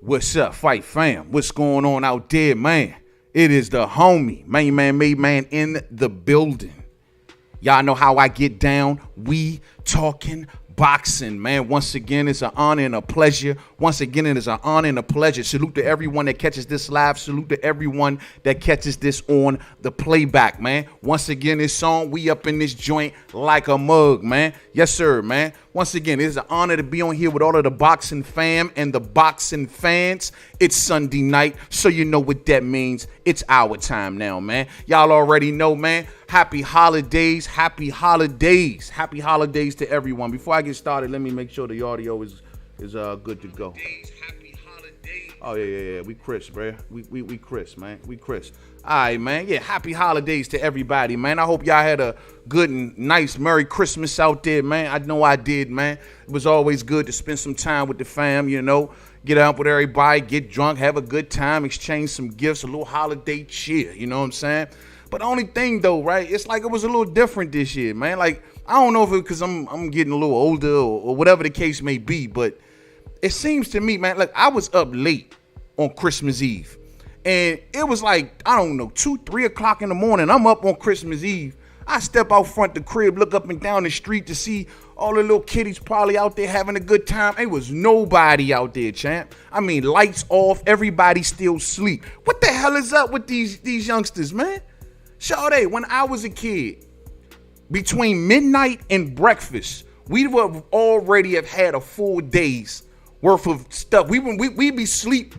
What's up, Fight Fam? What's going on out there, man? It is the homie, Mainman Mademan in the building. Y'all know how I get down. We talking boxing, man. Once again, it's an honor and a pleasure. Once again, it is an honor and a pleasure. Salute to everyone that catches this live. Salute to everyone that catches this on the playback, man. Once again, this song, we up in this joint like a mug, man. Yes, sir, man. Once again, it is an honor to be on here with all of the boxing fam and the boxing fans. It's Sunday night, so you know what that means. It's our time now, man. Y'all already know, man. Happy holidays. Happy holidays. Happy holidays to everyone. Before I get started, let me make sure the audio is good to go. Happy holidays. Oh, yeah. We crisp, bro. We crisp, man. We crisp. All right, man. Yeah, happy holidays to everybody, man. I hope y'all had a good and nice Merry Christmas out there, man. I know I did, man. It was always good to spend some time with the fam, you know. Get out with everybody, get drunk, have a good time, exchange some gifts, a little holiday cheer, you know what I'm saying? But the only thing, though, right, it's like it was a little different this year, man. Like, I don't know if it's because I'm getting a little older or whatever the case may be, but it seems to me, man, like I was up late on Christmas Eve. And it was like, I don't know, 2, 3 o'clock in the morning. I'm up on Christmas Eve. I step out front the crib, look up and down the street to see all the little kiddies probably out there having a good time. There was nobody out there, champ. I mean, lights off, everybody still asleep. What the hell is up with these youngsters, man? Sade, when I was a kid, between midnight and breakfast, we would already have had a full day's worth of stuff. We'd be sleep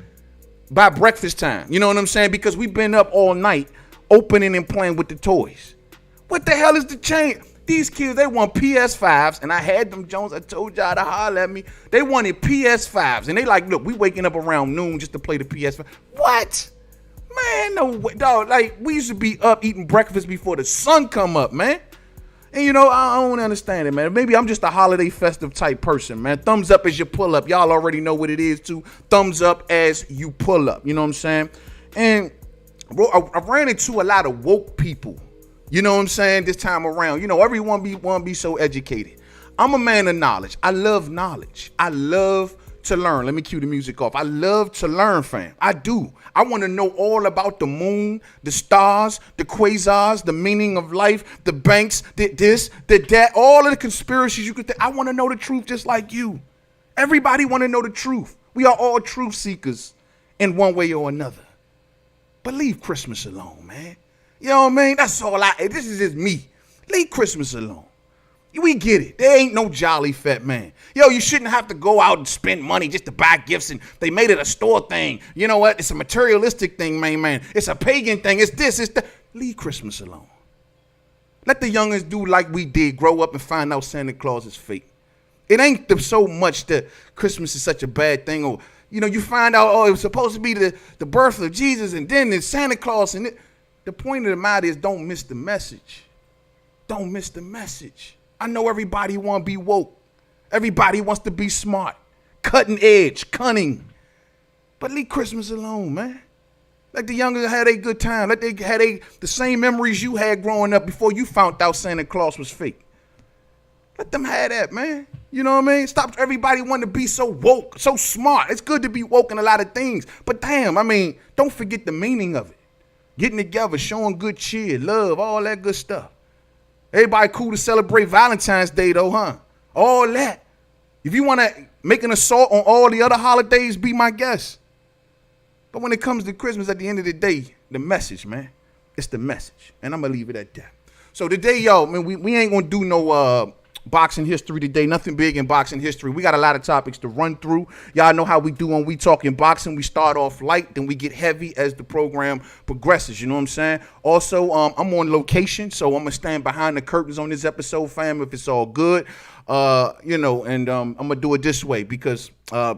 by breakfast time. You know what I'm saying? Because we've been up all night opening and playing with the toys. What the hell is the change? These kids, they want PS5s, and I had them Jones. I told y'all to holler at me. They wanted PS5s, and they like, look, we waking up around noon just to play the PS5. What? Man, no way, dog. Like, we used to be up eating breakfast before the sun come up, man. And, you know, I don't understand it, man. Maybe I'm just a holiday festive type person, man. Thumbs up as you pull up. Y'all already know what it is, too. Thumbs up as you pull up. You know what I'm saying? And, bro, I ran into a lot of woke people. You know what I'm saying? This time around, you know, everyone want to be so educated. I'm a man of knowledge. I love knowledge. I love to learn. Let me cue the music off. I love to learn, fam. I do. I want to know all about the moon, the stars, the quasars, the meaning of life, the banks, the this, the that, all of the conspiracies you could think. I want to know the truth just like you. Everybody want to know the truth. We are all truth seekers in one way or another. But leave Christmas alone, man. You know what I mean? That's all this is just me. Leave Christmas alone. We get it. There ain't no jolly fat man. Yo, you shouldn't have to go out and spend money just to buy gifts, and they made it a store thing. You know what? It's a materialistic thing, man. It's a pagan thing. It's this, it's that. Leave Christmas alone. Let the youngins do like we did, grow up and find out Santa Claus is fake. It ain't so much that Christmas is such a bad thing, or, you know, you find out, oh, it was supposed to be the birth of Jesus, and then there's Santa Claus, and the point of the matter is, don't miss the message. Don't miss the message. I know everybody want to be woke. Everybody wants to be smart, cutting edge, cunning. But leave Christmas alone, man. Let the youngers have a good time. Let they have the same memories you had growing up before you found out Santa Claus was fake. Let them have that, man. You know what I mean? Stop everybody wanting to be so woke, so smart. It's good to be woke in a lot of things. But damn, I mean, don't forget the meaning of it. Getting together, showing good cheer, love, all that good stuff. Everybody cool to celebrate Valentine's Day, though, huh? All that. If you want to make an assault on all the other holidays, be my guest. But when it comes to Christmas, at the end of the day, the message, man, it's the message. And I'm going to leave it at that. So today, y'all, man, we ain't going to do no boxing history today. Nothing big in boxing history. We got a lot of topics to run through. Y'all know how we do when we talking boxing. We start off light, then we get heavy as the program progresses. You know what I'm saying? Also, I'm on location, so I'm gonna stand behind the curtains on this episode, fam, if it's all good. You know, and I'm gonna do it this way because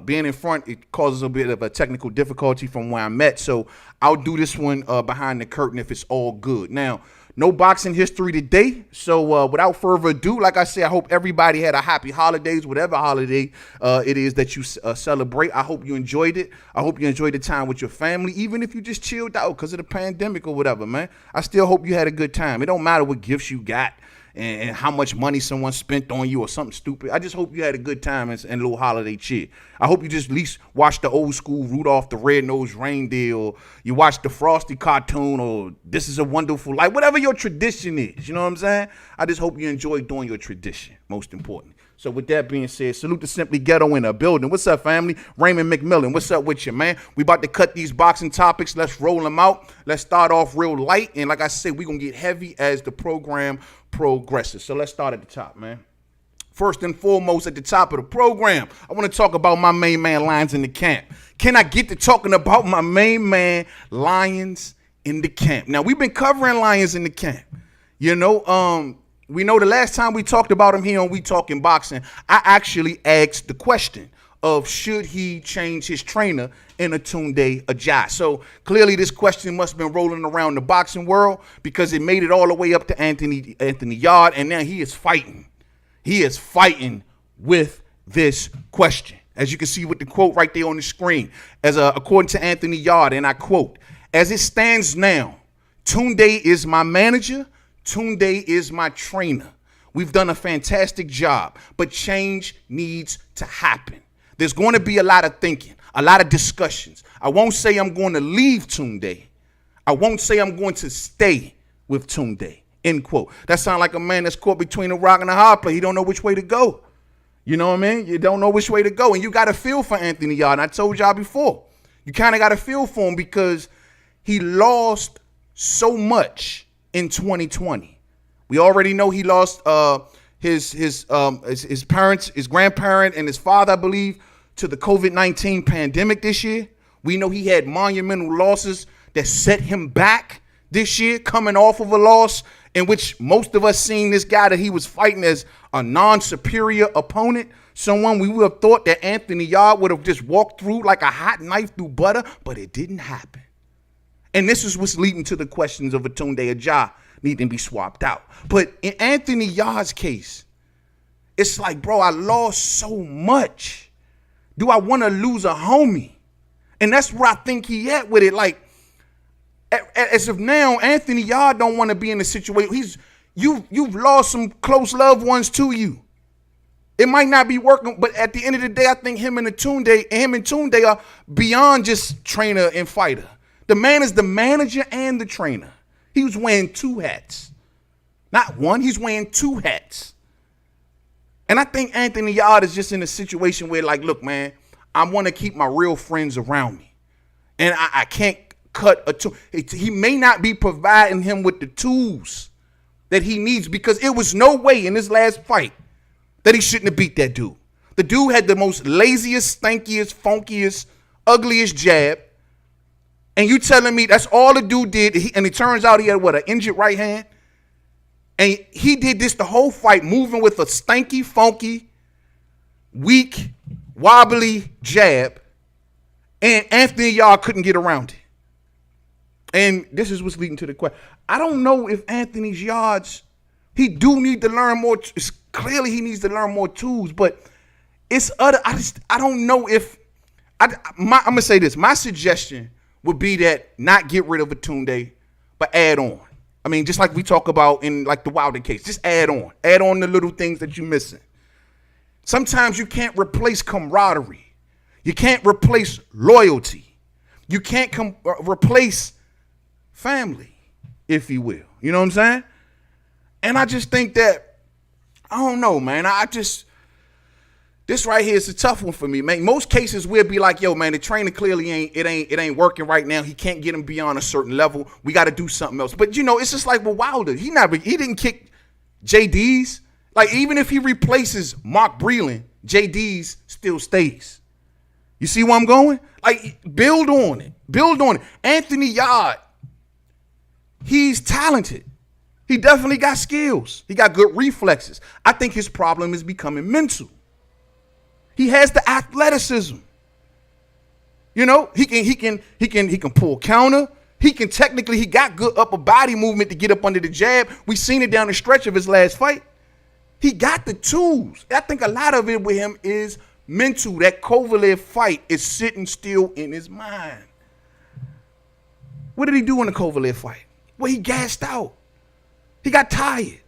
being in front, it causes a bit of a technical difficulty from where I'm at. So I'll do this one behind the curtain if it's all good. Now, no boxing history today. So without further ado, like I said, I hope everybody had a happy holidays, whatever holiday it is that you celebrate. I hope you enjoyed it. I hope you enjoyed the time with your family, even if you just chilled out because of the pandemic or whatever, man. I still hope you had a good time. It don't matter what gifts you got and how much money someone spent on you or something stupid. I just hope you had a good time and a little holiday cheer. I hope you just at least watched the old school Rudolph the Red-Nosed Reindeer, or you watched the Frosty cartoon, or This Is a Wonderful Life, whatever your tradition is. You know what I'm saying? I just hope you enjoy doing your tradition, most important. So with that being said, salute to Simply Ghetto in the building. What's up, family? Raymond McMillan, what's up with you, man? We about to cut these boxing topics. Let's roll them out. Let's start off real light. And like I said, we're going to get heavy as the program progresses. So let's start at the top, man. First and foremost, at the top of the program, I want to talk about my main man Lions in the camp. Can I get to talking about my main man Lions in the camp? Now, we've been covering Lions in the camp. You know, we know the last time we talked about him here on We Talking Boxing, I actually asked the question of should he change his trainer in Tunde Ajayi. So clearly this question must have been rolling around the boxing world because it made it all the way up to Anthony Yard, and now he is fighting. He is fighting with this question. As you can see with the quote right there on the screen, according to Anthony Yard, and I quote, "As it stands now, Tunde is my manager. Tunde is my trainer. We've done a fantastic job, but change needs to happen. There's going to be a lot of thinking, a lot of discussions. I won't say I'm going to leave Tunde. I won't say I'm going to stay with Tunde." End quote. That sounds like a man that's caught between a rock and a hard place. He don't know which way to go. You know what I mean? You don't know which way to go. And you got to feel for Anthony Yard. And I told y'all before, you kind of got to feel for him because he lost so much in 2020. We already know he lost his parents, his grandparent, and his father, I believe, to the COVID-19 pandemic this year. We know he had monumental losses that set him back this year, coming off of a loss in which most of us seen this guy that he was fighting as a non-superior opponent, someone we would have thought that Anthony Yarde would have just walked through like a hot knife through butter, but it didn't happen. And this is what's leading to the questions of Atunde Aja needing to be swapped out. But in Anthony Yarde's case, it's like, bro, I lost so much. Do I want to lose a homie? And that's where I think he at with it. Like, as of now, Anthony Yarde don't want to be in a situation. You've lost some close loved ones to you. It might not be working, but at the end of the day, I think him and Tunde are beyond just trainer and fighter. The man is the manager and the trainer. He was wearing two hats. Not one, he's wearing two hats. And I think Anthony Yarde is just in a situation where, like, look, man, I want to keep my real friends around me. And I can't cut a tool. He may not be providing him with the tools that he needs, because it was no way in this last fight that he shouldn't have beat that dude. The dude had the most laziest, stankiest, funkiest, ugliest jab. And you telling me that's all the dude did, and it turns out he had, what, an injured right hand? And he did this the whole fight, moving with a stanky, funky, weak, wobbly jab, and Anthony Yarde couldn't get around it. And this is what's leading to the question. I don't know if Anthony Yarde's, he do need to learn more. Clearly he needs to learn more tools, but it's other, I don't know if, I'm going to say this. My suggestion would be that not get rid of Atunde, but add on. I mean, just like we talk about in like the Wilder case, just add on. Add on the little things that you're missing. Sometimes you can't replace camaraderie. You can't replace loyalty. You can't replace family, if you will. You know what I'm saying? And I just think that, I don't know, man. This right here is a tough one for me, man. Most cases we'll be like, yo, man, the trainer clearly ain't working right now. He can't get him beyond a certain level. We got to do something else. But, you know, it's just like with Wilder. He didn't kick JD's. Like, even if he replaces Mark Breland, JD's still stays. You see where I'm going? Like, build on it. Build on it. Anthony Yarde, he's talented. He definitely got skills. He got good reflexes. I think his problem is becoming mental. He has the athleticism. You know, he can pull counter. He got good upper body movement to get up under the jab. We seen it down the stretch of his last fight. He got the tools. I think a lot of it with him is mental. That Kovalev fight is sitting still in his mind. What did he do in the Kovalev fight? Well, he gassed out. He got tired.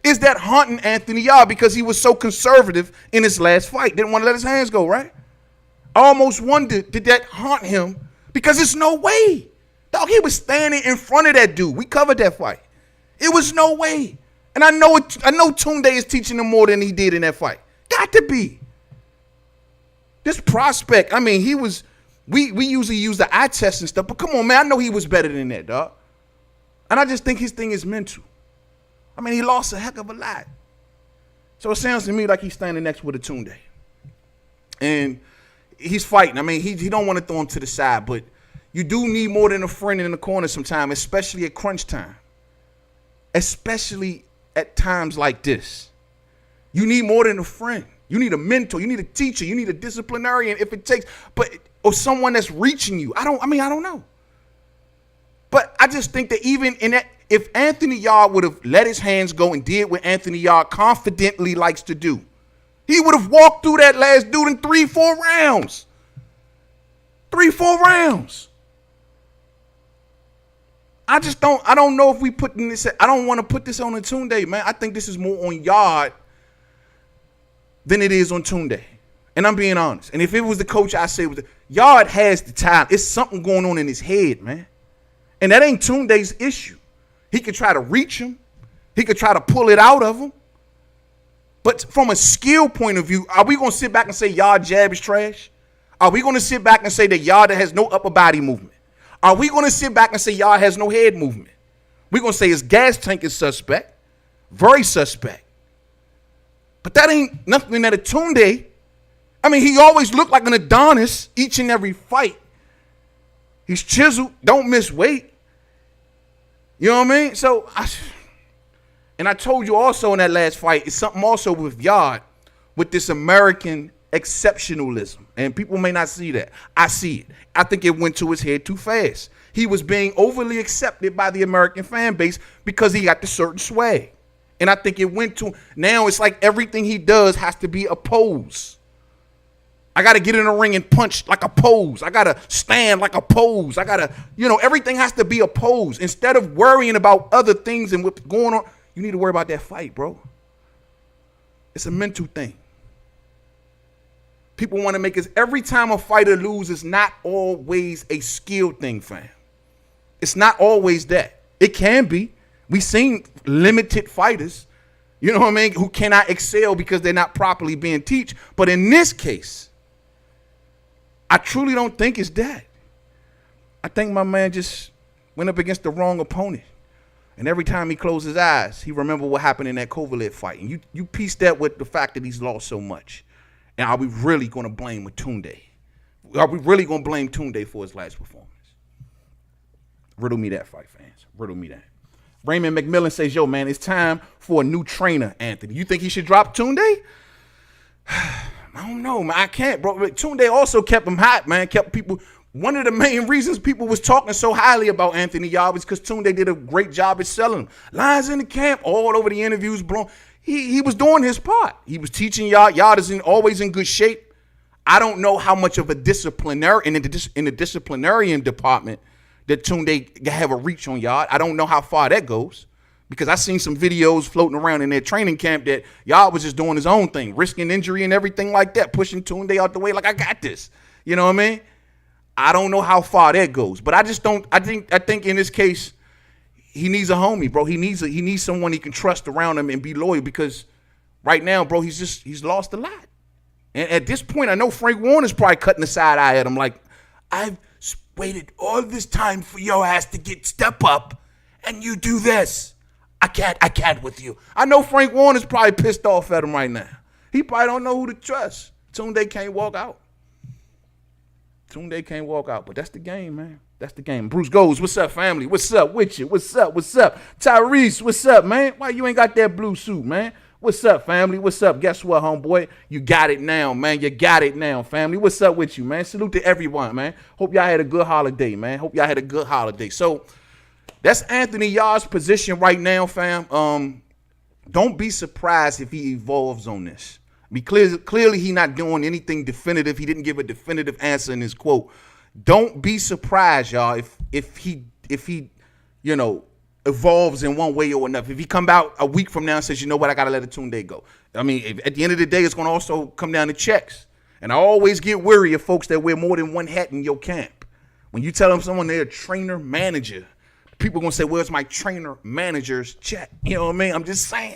Is that haunting Anthony Yarde because he was so conservative in his last fight? Didn't want to let his hands go, right? I almost wondered, did that haunt him? Because there's no way. Dog, he was standing in front of that dude. We covered that fight. It was no way. And I know Tunde is teaching him more than he did in that fight. Got to be. This prospect, I mean, we usually use the eye test and stuff, but come on, man, I know he was better than that, dog. And I just think his thing is mental. I mean, he lost a heck of a lot. So it sounds to me like he's standing next with Atunde. And he's fighting. I mean, he don't want to throw him to the side, but you do need more than a friend in the corner sometimes, especially at crunch time. Especially at times like this. You need more than a friend. You need a mentor. You need a teacher. You need a disciplinarian if it takes, or someone that's reaching you. I don't know. But I just think that even in that, if Anthony Yarde would have let his hands go and did what Anthony Yarde confidently likes to do, he would have walked through that last dude in 3-4 rounds. 3-4 rounds. I don't know if we put in this, I don't want to put this on Atunde, man. I think this is more on Yarde than it is on Tunde. And I'm being honest. And if it was the coach, I say Yarde has the talent. It's something going on in his head, man. And that ain't Tunde's issue. He could try to reach him. He could try to pull it out of him. But from a skill point of view, are we going to sit back and say Yarde jab is trash? Are we going to sit back and say that Yarde has no upper body movement? Are we going to sit back and say Yarde has no head movement? We're going to say his gas tank is suspect. Very suspect. But that ain't nothing that Atunde I mean, he always looked like an Adonis each and every fight. He's chiseled, don't miss weight. You know what I mean? So, I told you also in that last fight, it's something also with Yard, with this American exceptionalism. And people may not see that. I see it. I think it went to his head too fast. He was being overly accepted by the American fan base because he got the certain swag. And I think it went to, now it's like everything he does has to be a pose. I got to get in the ring and punch like a pose. I got to stand like a pose. I got to, everything has to be a pose. Instead of worrying about other things and what's going on, you need to worry about that fight, bro. It's a mental thing. People want to make it, every time a fighter loses, not always a skill thing, fam. It's not always that. It can be. We've seen limited fighters, you know what I mean, who cannot excel because they're not properly being taught. But in this case, I truly don't think it's that. I think my man just went up against the wrong opponent. And every time he closed his eyes, he remembered what happened in that Kovalev fight. And you piece that with the fact that he's lost so much. And are we really going to blame Tunde? Are we really going to blame Tunde for his last performance? Riddle me that, fight fans. Riddle me that. Raymond McMillan says, yo, man, it's time for a new trainer, Anthony. You think he should drop Tunde? I don't know, man. I can't, bro. Tunde also kept him hot, man. Kept people. One of the main reasons people was talking so highly about Anthony Yard was because Tunde did a great job at selling him. Lines in the camp, all over the interviews, blown. He was doing his part. He was teaching Yard. Yard is always in good shape. I don't know how much of a disciplinary in the disciplinarian department that Tunde have a reach on Yard. I don't know how far that goes because I seen some videos floating around in their training camp that Yard was just doing his own thing, risking injury and everything like that, pushing Tunde out the way like, I got this. You know what I mean? I don't know how far that goes, but I just don't. I think in this case, he needs a homie, bro. He needs someone he can trust around him and be loyal because right now, bro, he's lost a lot. And at this point, I know Frank Warner's probably cutting the side eye at him like, I've waited all this time for your ass to step up and you do this. I can't with you. I know Frank Warner's probably pissed off at him right now. He probably don't know who to trust. Tunde can't walk out. Tunde can't walk out, but that's the game, man. That's the game. Bruce Goes, what's up, family? What's up with you? What's up? Tyrese, what's up, man? Why you ain't got that blue suit, man? What's up, family? What's up? Guess what, homeboy? You got it now, man. You got it now, family. What's up with you, man? Salute to everyone, man. Hope y'all had a good holiday, man. So that's Anthony Yard's position right now, fam. Don't be surprised if he evolves on this. Clearly he not doing anything definitive. He didn't give a definitive answer in his quote. Don't be surprised, y'all, if he evolves in one way or another. If he come out a week from now and says, you know what, I got to let Tunde go. I mean, at the end of the day, it's going to also come down to checks. And I always get weary of folks that wear more than one hat in your camp. When you tell them someone they're a trainer manager, people are going to say, where's my trainer manager's check? You know what I mean? I'm just saying,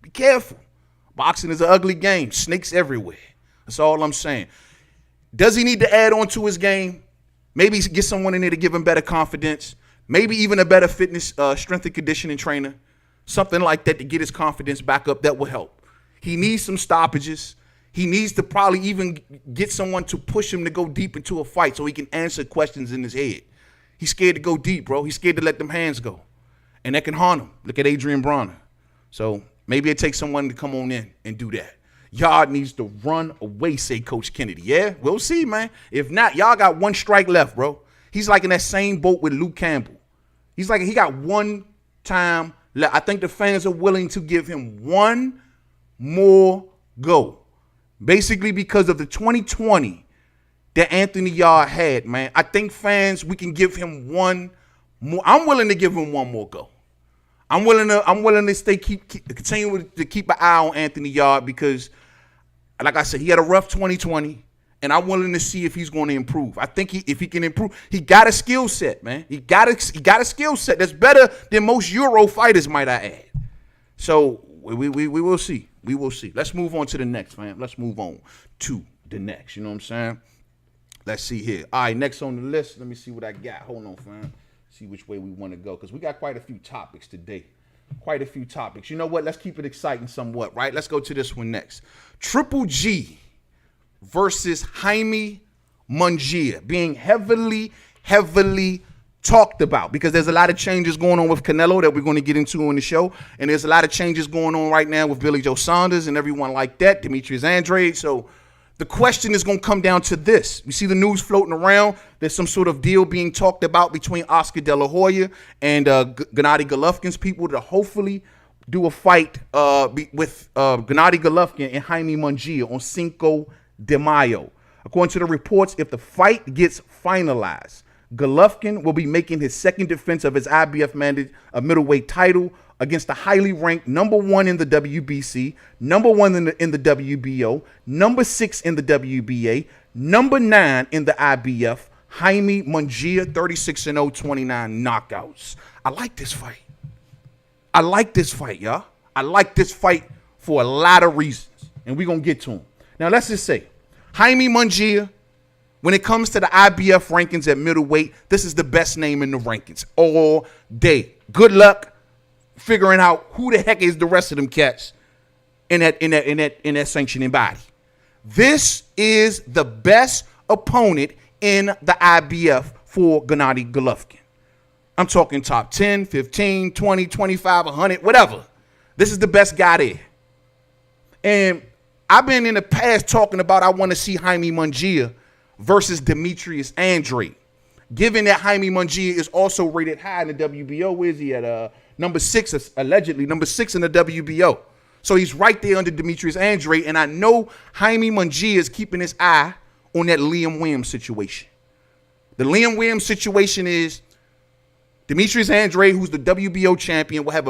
be careful. Boxing is an ugly game. Snakes everywhere. That's all I'm saying. Does he need to add on to his game? Maybe get someone in there to give him better confidence. Maybe even a better fitness, strength and conditioning trainer. Something like that to get his confidence back up. That will help. He needs some stoppages. He needs to probably even get someone to push him to go deep into a fight so he can answer questions in his head. He's scared to go deep, bro. He's scared to let them hands go. And that can haunt him. Look at Adrian Bronner. So maybe it takes someone to come on in and do that. Yard needs to run away, say Coach Kennedy. Yeah, we'll see, man. If not, y'all got one strike left, bro. He's like in that same boat with Luke Campbell. He's like, he got one time left. I think the fans are willing to give him one more go. Basically because of the 2020 that Anthony Yard had, man. I think fans, we can give him one more. I'm willing to give him one more go. I'm willing to continue to keep an eye on Anthony Yard because, like I said, he had a rough 2020, and I'm willing to see if he's going to improve. I think if he can improve, he got a skill set, man. He got a skill set that's better than most Euro fighters, might I add. So we will see. We will see. Let's move on to the next, man. Let's move on to the next. You know what I'm saying? Let's see here. All right, next on the list. Let me see what I got. Hold on, fam. See which way we want to go because we got quite a few topics today. Quite a few topics. You know what? Let's keep it exciting somewhat, right? Let's go to this one next. Triple G versus Jaime Mungia, being heavily talked about because there's a lot of changes going on with Canelo that we're going to get into on the show. And there's a lot of changes going on right now with Billy Joe Saunders and everyone like that, Demetrius Andrade. So the question is going to come down to this. You see the news floating around. There's some sort of deal being talked about between Oscar De La Hoya and Gennady Golovkin's people to hopefully do a fight with Gennady Golovkin and Jaime Mungia on Cinco de Mayo. According to the reports, if the fight gets finalized, Golovkin will be making his second defense of his IBF middleweight title against the highly ranked #1 in the WBC, #1 in the WBO, #6 in the WBA, #9 in the IBF, Jaime Mungia, 36-0, 29 knockouts. I like this fight. I like this fight, y'all. I like this fight for a lot of reasons, and we're going to get to them. Now, let's just say, Jaime Mungia, when it comes to the IBF rankings at middleweight, this is the best name in the rankings all day. Good luck figuring out who the heck is the rest of them cats in that sanctioning body. This is the best opponent in the IBF for Gennady Golovkin. I'm talking top 10, 15, 20, 25, 100, whatever. This is the best guy there. And I've been in the past talking about I want to see Jaime Mungia versus Demetrius Andrade. Given that Jaime Mungia is also rated high in the WBO, where is he at? Number 6, allegedly, number 6 in the WBO. So he's right there under Demetrius Andrade, and I know Jaime Mungia is keeping his eye on that Liam Williams situation. The Liam Williams situation is Demetrius Andrade, who's the WBO champion, will have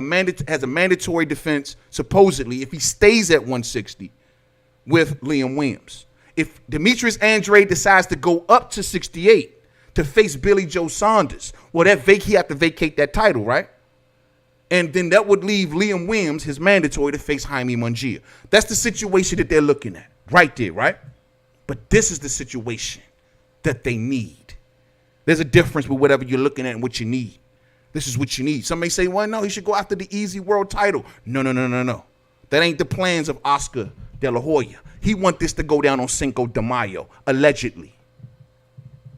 has a mandatory defense, supposedly, if he stays at 160 with Liam Williams. If Demetrius Andrade decides to go up to 68 to face Billy Joe Saunders, well, he have to vacate that title, right? And then that would leave Liam Williams, his mandatory, to face Jaime Mungia. That's the situation that they're looking at right there, right? But this is the situation that they need. There's a difference with whatever you're looking at and what you need. This is what you need. Some may say, well, no, he should go after the easy world title. No. That ain't the plans of Oscar De La Hoya. He want this to go down on Cinco de Mayo, allegedly.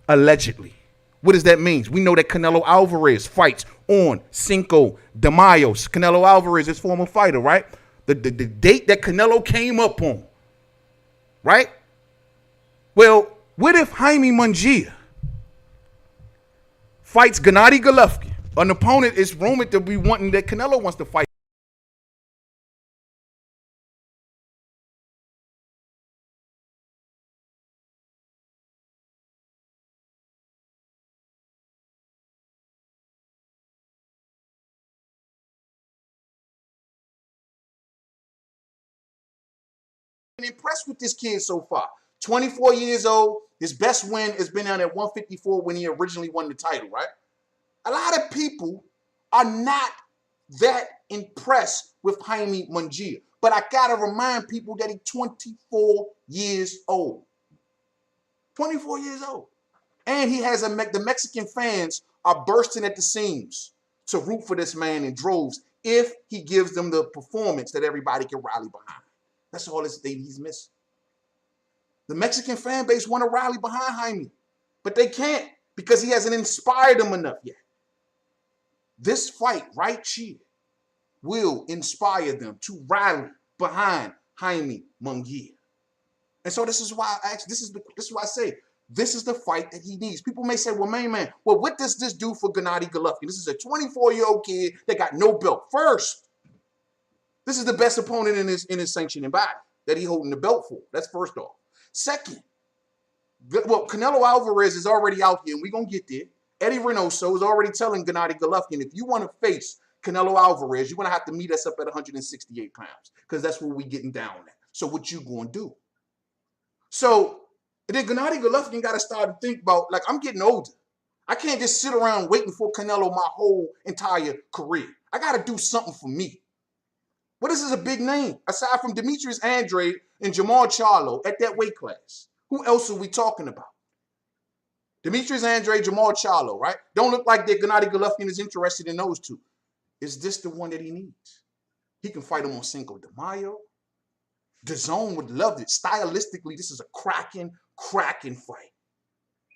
Allegedly. What does that mean? We know that Canelo Alverez fights on Cinco de Mayo. Canelo Alverez is former fighter, right? The date that Canelo came up on, right? Well, what if Jaime Mungia fights Gennady Golovkin, an opponent is rumored to be wanting that Canelo wants to fight? Impressed with this kid so far. 24 years old. His best win has been down at 154 when he originally won the title, right? A lot of people are not that impressed with Jaime Mungia. But I got to remind people that he's 24 years old. 24 years old. And he has the Mexican fans are bursting at the seams to root for this man in droves if he gives them the performance that everybody can rally behind. That's all he's missing. The Mexican fan base want to rally behind Jaime, but they can't because he hasn't inspired them enough yet. This fight right here will inspire them to rally behind Jaime Mungia. And so this is why I say this is the fight that he needs. People may say, well, man, well, what does this do for Gennady Golovkin? This is a 24-year-old kid that got no belt. First, this is the best opponent in his sanctioning body that he's holding the belt for. That's first off. Second, well, Canelo Alverez is already out here, and we're going to get there. Eddie Reynoso is already telling Gennady Golovkin, if you want to face Canelo Alverez, you're going to have to meet us up at 168 pounds because that's where we're getting down at. So what you going to do? So then Gennady Golovkin got to start to think about, like, I'm getting older. I can't just sit around waiting for Canelo my whole entire career. I got to do something for me. Well, this is a big name. Aside from Demetrius Andrade and Jermall Charlo at that weight class, who else are we talking about? Demetrius Andrade, Jermall Charlo, right? Don't look like that Gennady Golovkin is interested in those two. Is this the one that he needs? He can fight him on Cinco de Mayo. DAZN would love it. Stylistically, this is a cracking fight.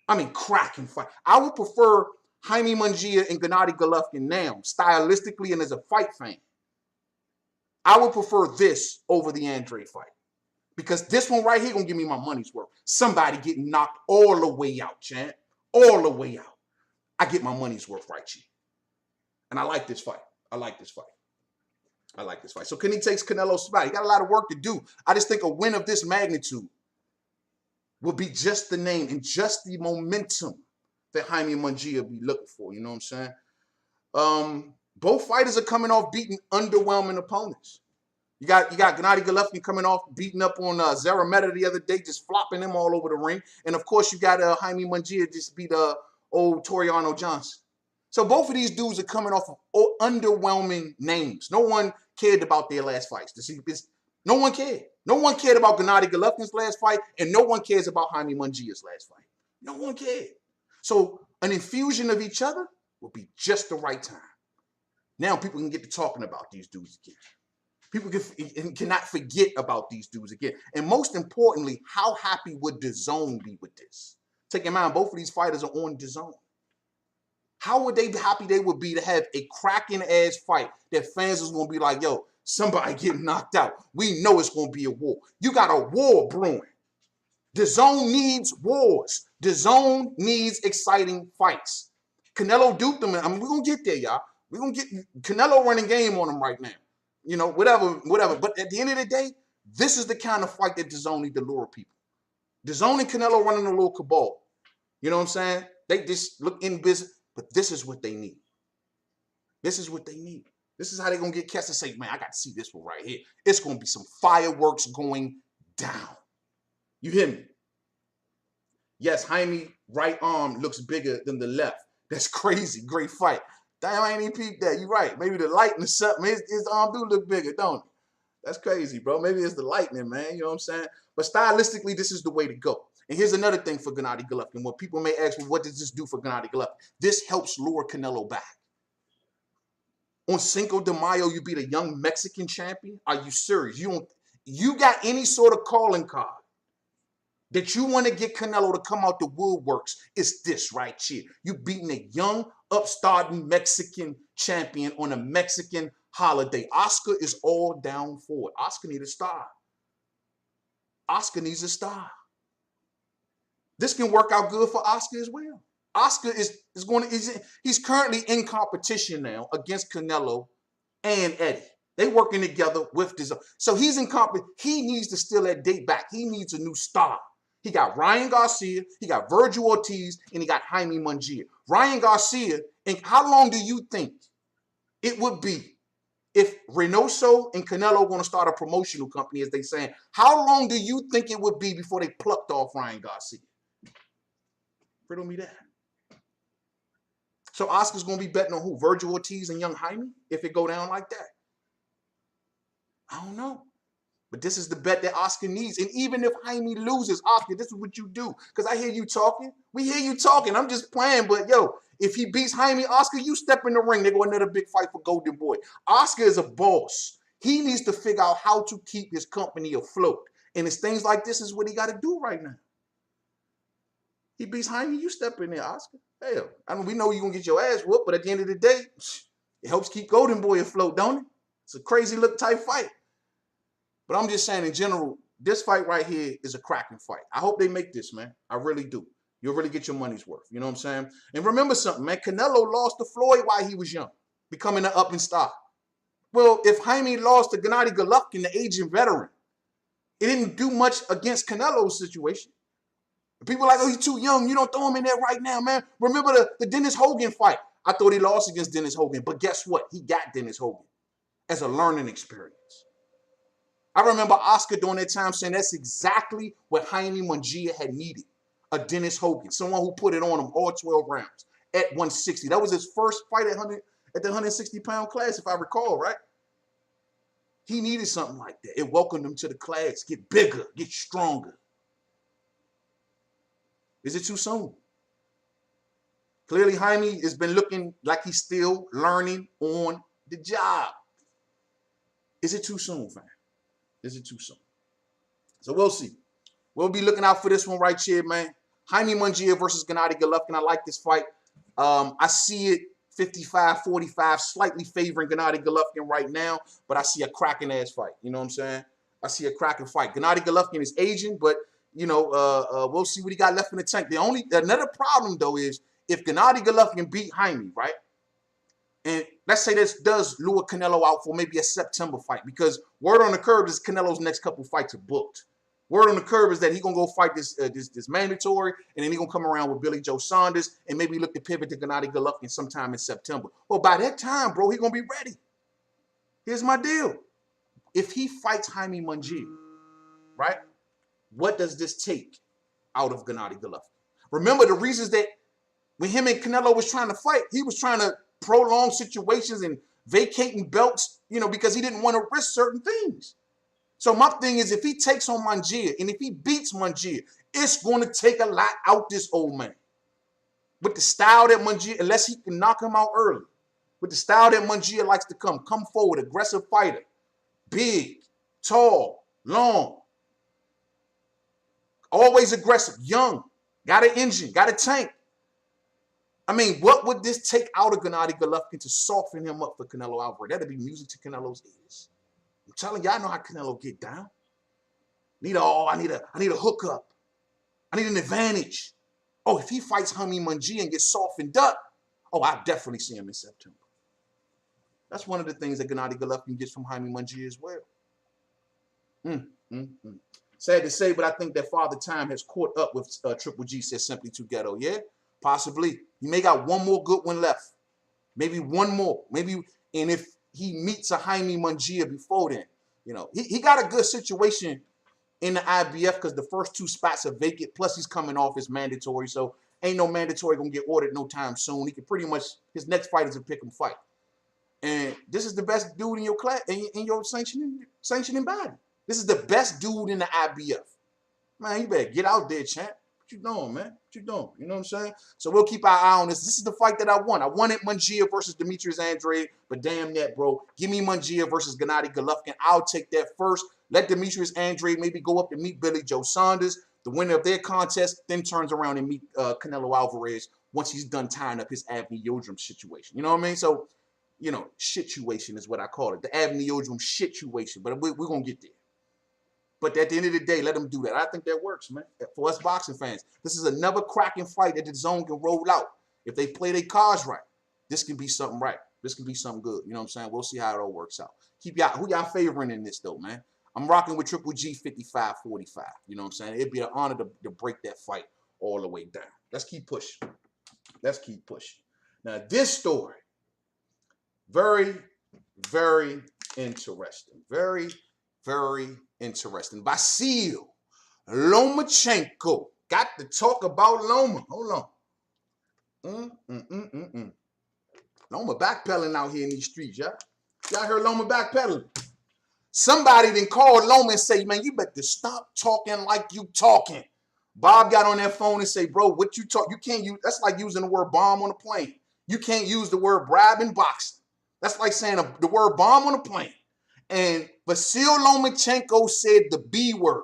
I mean, cracking fight. I would prefer Jaime Mungia and Gennady Golovkin now, stylistically and as a fight fan. I would prefer this over the Andre fight. Because this one right here gonna give me my money's worth. Somebody getting knocked all the way out, champ. All the way out. I get my money's worth right here. And I like this fight. I like this fight. I like this fight. So Kenny takes Canelo's spot. He got a lot of work to do. I just think a win of this magnitude will be just the name and just the momentum that Jaime Mungia be looking for. You know what I'm saying? Both fighters are coming off beating underwhelming opponents. You got Gennady Golovkin coming off beating up on Zarameta the other day, just flopping him all over the ring. And of course, you got Jaime Mungia just beat old Toriano Johnson. So both of these dudes are coming off of underwhelming names. No one cared about their last fights. No one cared. No one cared about Gennady Golovkin's last fight, and no one cares about Jaime Mungia's last fight. No one cared. So an infusion of each other will be just the right time. Now people can get to talking about these dudes again. People cannot forget about these dudes again. And most importantly, how happy would DAZN be with this? Take in mind, both of these fighters are on DAZN. How would they be happy they would be to have a cracking ass fight that fans is going to be like, yo, somebody getting knocked out. We know it's going to be a war. You got a war brewing. DAZN needs wars. DAZN needs exciting fights. Canelo duped them. I mean, we're going to get there, y'all. We're going to get Canelo running game on him right now. You know, whatever. But at the end of the day, this is the kind of fight that DAZN need to lure people. DAZN and Canelo running a little cabal. You know what I'm saying? They just look in business, but this is what they need. This is what they need. This is how they're going to get Kess to say, man, I got to see this one right here. It's going to be some fireworks going down. You hear me? Yes, Jaime right arm looks bigger than the left. That's crazy. Great fight. Damn, I ain't even peeped that. You're right. Maybe the lightning something. His arm do look bigger, don't it? That's crazy, bro. Maybe it's the lightning, man. You know what I'm saying? But stylistically, this is the way to go. And here's another thing for Gennady Golovkin. When people may ask, well, what does this do for Gennady Golovkin? This helps lure Canelo back. On Cinco de Mayo, you beat a young Mexican champion? Are you serious? You got any sort of calling card that you want to get Canelo to come out the woodworks? It's this right here. You beating a young, upstarting Mexican champion on a Mexican holiday. Oscar is all down for it. Oscar needs a star. Oscar needs a star. This can work out good for Oscar as well. Oscar he's currently in competition now against Canelo and Eddie. They working together with this. So he's in competition. He needs to steal that date back. He needs a new star. He got Ryan Garcia, he got Virgil Ortiz, and he got Jaime Mungia. Ryan Garcia, and how long do you think it would be if Reynoso and Canelo are going to start a promotional company, as they saying? How long do you think it would be before they plucked off Ryan Garcia? Riddle me that. So Oscar's going to be betting on who? Virgil Ortiz and young Jaime? If it go down like that? I don't know. But this is the bet that Oscar needs. And even if Jaime loses, Oscar, this is what you do. Because I hear you talking. We hear you talking. I'm just playing. But, yo, if he beats Jaime, Oscar, you step in the ring. They go another big fight for Golden Boy. Oscar is a boss. He needs to figure out how to keep his company afloat. And it's things like this is what he got to do right now. He beats Jaime, you step in there, Oscar. Hell, I mean, we know you're going to get your ass whooped, but at the end of the day, it helps keep Golden Boy afloat, don't it? It's a crazy look type fight. But I'm just saying, in general, this fight right here is a cracking fight. I hope they make this, man. I really do. You'll really get your money's worth. You know what I'm saying? And remember something, man. Canelo lost to Floyd while he was young, becoming an up and star. Well, if Jaime lost to Gennady Golovkin, the aging veteran, it didn't do much against Canelo's situation. People are like, oh, he's too young. You don't throw him in there right now, man. Remember the Dennis Hogan fight? I thought he lost against Dennis Hogan. But guess what? He got Dennis Hogan as a learning experience. I remember Oscar during that time saying that's exactly what Jaime Mungia had needed. A Dennis Hogan. Someone who put it on him all 12 rounds at 160. That was his first fight at the 160-pound class, if I recall, right? He needed something like that. It welcomed him to the class. Get bigger. Get stronger. Is it too soon? Clearly, Jaime has been looking like he's still learning on the job. Is it too soon, fam? Is it too soon? So we'll see. We'll be looking out for this one right here, man. Jaime Mungia versus Gennady Golovkin. I like this fight. I see it 55-45, slightly favoring Gennady Golovkin right now, but I see a cracking ass fight. You know what I'm saying? I see a cracking fight. Gennady Golovkin is aging, but you know, we'll see what he got left in the tank. Another problem though is if Gennady Golovkin beat Jaime, right? And let's say this does lure Canelo out for maybe a September fight, because word on the curb is Canelo's next couple fights are booked. Word on the curb is that he's going to go fight this mandatory, and then he's going to come around with Billy Joe Saunders and maybe look to pivot to Gennady Golovkin sometime in September. Well, by that time, bro, he's going to be ready. Here's my deal. If he fights Jaime Mungia, right, what does this take out of Gennady Golovkin? Remember the reasons that when him and Canelo was trying to fight, he was trying to prolong situations and vacating belts, you know, because he didn't want to risk certain things. So my thing is, if he takes on Mungia and if he beats Mungia, it's going to take a lot out this old man. With the style that Mungia, unless he can knock him out early, with the style that Mungia likes to come forward, aggressive fighter, big, tall, long, always aggressive, young, got an engine, got a tank. I mean, what would this take out of Gennady Golovkin to soften him up for Canelo Alverez? That'd be music to Canelo's ears. I'm telling y'all, I know how Canelo get down. I need a hookup. I need an advantage. Oh, if he fights Jaime Mungia and gets softened up, oh, I definitely see him in September. That's one of the things that Gennady Golovkin gets from Jaime Mungia as well. Sad to say, but I think that Father Time has caught up with Triple G, says Simply Too Ghetto. Yeah, possibly. He may got one more good one left. Maybe one more. Maybe, and if he meets a Jaime Mungia before then, you know, he got a good situation in the IBF because the first two spots are vacant. Plus, he's coming off his mandatory, so ain't no mandatory gonna get ordered no time soon. He can pretty much, his next fight is a pick 'em fight. And this is the best dude in your class, in your sanctioning body. This is the best dude in the IBF. Man, you better get out there, champ. What you doing, man? What you doing? You know what I'm saying? So we'll keep our eye on this. This is the fight that I want. I wanted Mungia versus Demetrius Andrade, but damn that, bro. Give me Mungia versus Gennady Golovkin. I'll take that first. Let Demetrius Andrade maybe go up to meet Billy Joe Saunders. The winner of their contest then turns around and meet Canelo Alverez once he's done tying up his Avni Yildrum situation. You know what I mean? So, you know, situation is what I call it. The Avni Yildrum situation. But we're going to get there. But at the end of the day, let them do that. I think that works, man. For us boxing fans, this is another cracking fight that the zone can roll out. If they play their cards right, this can be something right. This can be something good. You know what I'm saying? We'll see how it all works out. Who y'all favoring in this, though, man? I'm rocking with Triple G 55-45. You know what I'm saying? It'd be an honor to break that fight all the way down. Let's keep pushing. Let's keep pushing. Now, this story, very, very interesting. Very, very interesting. Vasil Lomachenko. Got to talk about Loma. Hold on. Loma backpedaling out here in these streets, y'all. Y'all heard Loma backpedaling. Somebody then called Loma and say, man, you better stop talking like you talking. Bob got on that phone and say, bro, what you talk? You can't use, that's like using the word bomb on a plane. You can't use the word bribe in boxing. That's like saying the word bomb on a plane. And Vasil Lomachenko said the B word.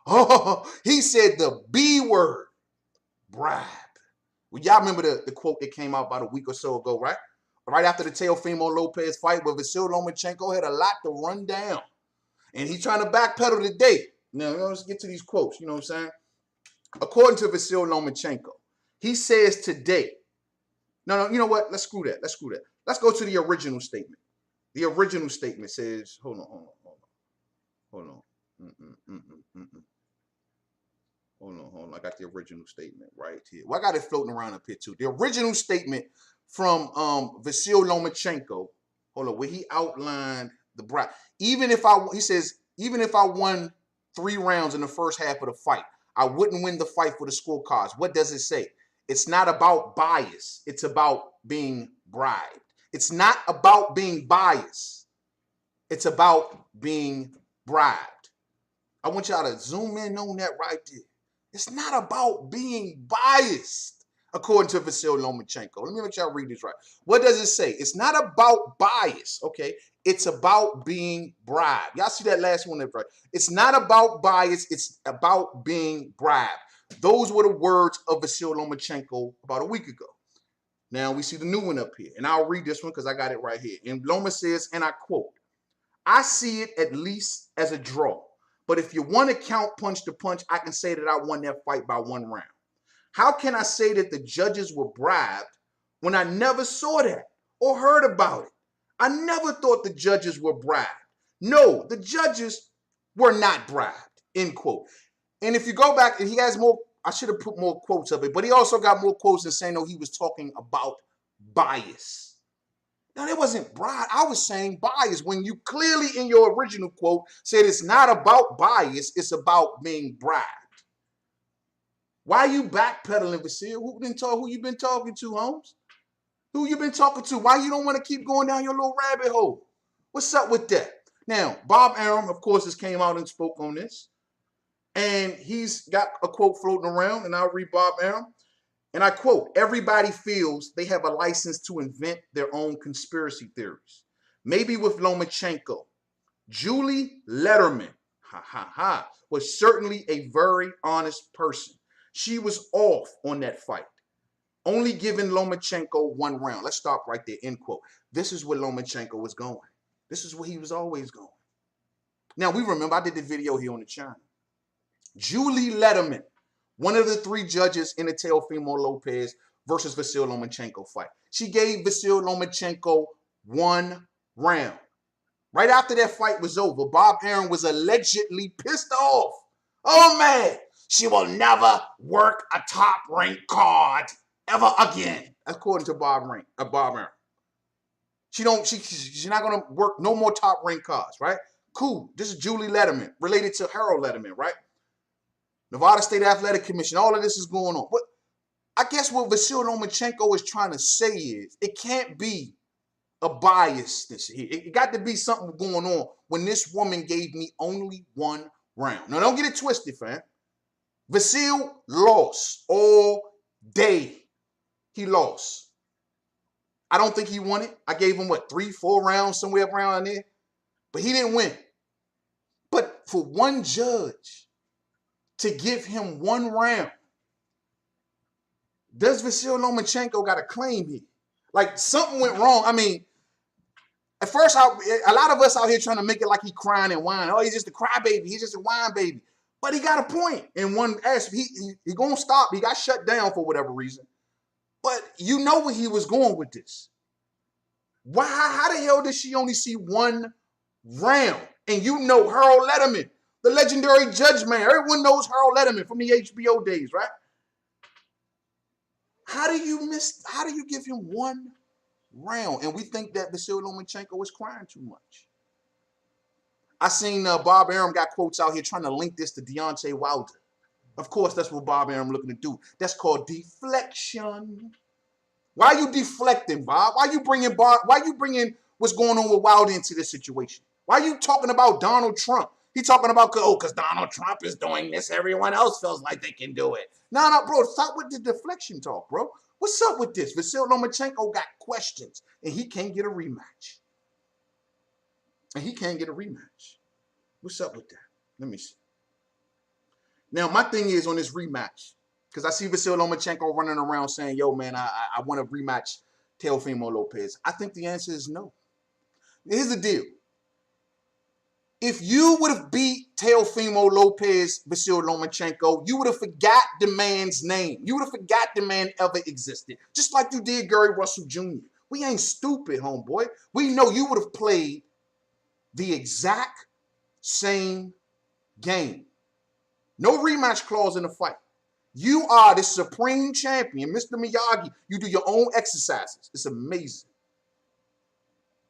Oh, he said the B word, bribe. Well, y'all remember the quote that came out about a week or so ago, right? Right after the Teofimo Lopez fight, where Vasil Lomachenko had a lot to run down. And he's trying to backpedal today. Now, let's get to these quotes, you know what I'm saying? According to Vasil Lomachenko, he says today, no, you know what? Let's screw that. Let's go to the original statement. The original statement says, hold on. Hold on. I got the original statement right here. Well, I got it floating around up here too. The original statement from Vasil Lomachenko, hold on, where he outlined the bribe. He says, even if I won 3 rounds in the first half of the fight, I wouldn't win the fight for the scorecards. What does it say? It's not about bias. It's about being bribed. It's not about being biased. It's about being bribed. I want y'all to zoom in on that right there. It's not about being biased. according to Vasyl Lomachenko. Let me make sure I read this right. What does it say? It's not about bias, okay? It's about being bribed. Y'all see that last one? Right? It's not about bias. It's about being bribed. Those were the words of Vasyl Lomachenko about a week ago. Now we see the new one up here, and I'll read this one because I got it right here. And Loma says, and I quote, "I see it at least as a draw. But if you want to count punch to punch, I can say that I won that fight by 1 round. How can I say that the judges were bribed when I never saw that or heard about it? I never thought the judges were bribed. No, the judges were not bribed," end quote. And if you go back, and he has more, I should have put more quotes of it, but he also got more quotes and saying, no, he was talking about bias. Now, that wasn't bribe. I was saying bias when you clearly in your original quote said it's not about bias, it's about being bribed. Why are you backpedaling, Vasyl? Who you been talking to, Holmes? Who you been talking to? Why you don't want to keep going down your little rabbit hole? What's up with that? Now, Bob Arum, of course, has came out and spoke on this. And he's got a quote floating around, and I'll read Bob Arum. And I quote, "Everybody feels they have a license to invent their own conspiracy theories. Maybe with Lomachenko. Julie Lederman, was certainly a very honest person. She was off on that fight, only giving Lomachenko 1 round." Let's stop right there, end quote. This is where Lomachenko was going. This is where he was always going. Now, we remember I did the video here on the channel. Julie Lederman, one of the 3 judges in the Teofimo Lopez versus Vasyl Lomachenko fight. She gave Vasyl Lomachenko 1 round. Right after that fight was over, Bob Arum was allegedly pissed off. "Oh man, she will never work a top-ranked card ever again," according to Bob Arum. She's not gonna work no more top-ranked cards, right? Cool. This is Julie Lederman, related to Harold Lederman, right? Nevada State Athletic Commission, all of this is going on. But I guess what Vasyl Lomachenko is trying to say is it can't be a biasness here. It got to be something going on when this woman gave me only 1 round. Now, don't get it twisted, fam. Vasyl lost all day. He lost. I don't think he won it. I gave him, 3, 4 rounds, somewhere around there. But he didn't win. But for one judge to give him 1 round, does Vasyl Lomachenko got a claim here? Like, something went wrong. I mean, at first, a lot of us out here trying to make it like he crying and whining. Oh, he's just a crybaby. He's just a whine baby. But he got a point in one aspect. He gonna stop. He got shut down for whatever reason. But you know where he was going with this. Why? How the hell did she only see 1 round? And you know Harold Lederman, the legendary judge man. Everyone knows Harold Lederman from the HBO days, right? How do you give him 1 round? And we think that Vasyl Lomachenko was crying too much. I seen Bob Arum got quotes out here trying to link this to Deontay Wilder. Of course, that's what Bob Arum looking to do. That's called deflection. Why are you deflecting, Bob? Why you bringing what's going on with Wilder into this situation? Why are you talking about Donald Trump? He talking about, because Donald Trump is doing this, everyone else feels like they can do it. No, bro, stop with the deflection talk, bro. What's up with this? Vasyl Lomachenko got questions, and he can't get a rematch. What's up with that? Let me see. Now, my thing is on this rematch, because I see Vasyl Lomachenko running around saying, yo, man, I want to rematch Teofimo Lopez. I think the answer is no. Here's the deal. If you would have beat Teofimo Lopez, Vasyl Lomachenko, you would have forgot the man's name. You would have forgot the man ever existed. Just like you did Gary Russell Jr. We ain't stupid, homeboy. We know you would have played the exact same game. No rematch clause in the fight. You are the supreme champion, Mr. Miyagi. You do your own exercises. It's amazing.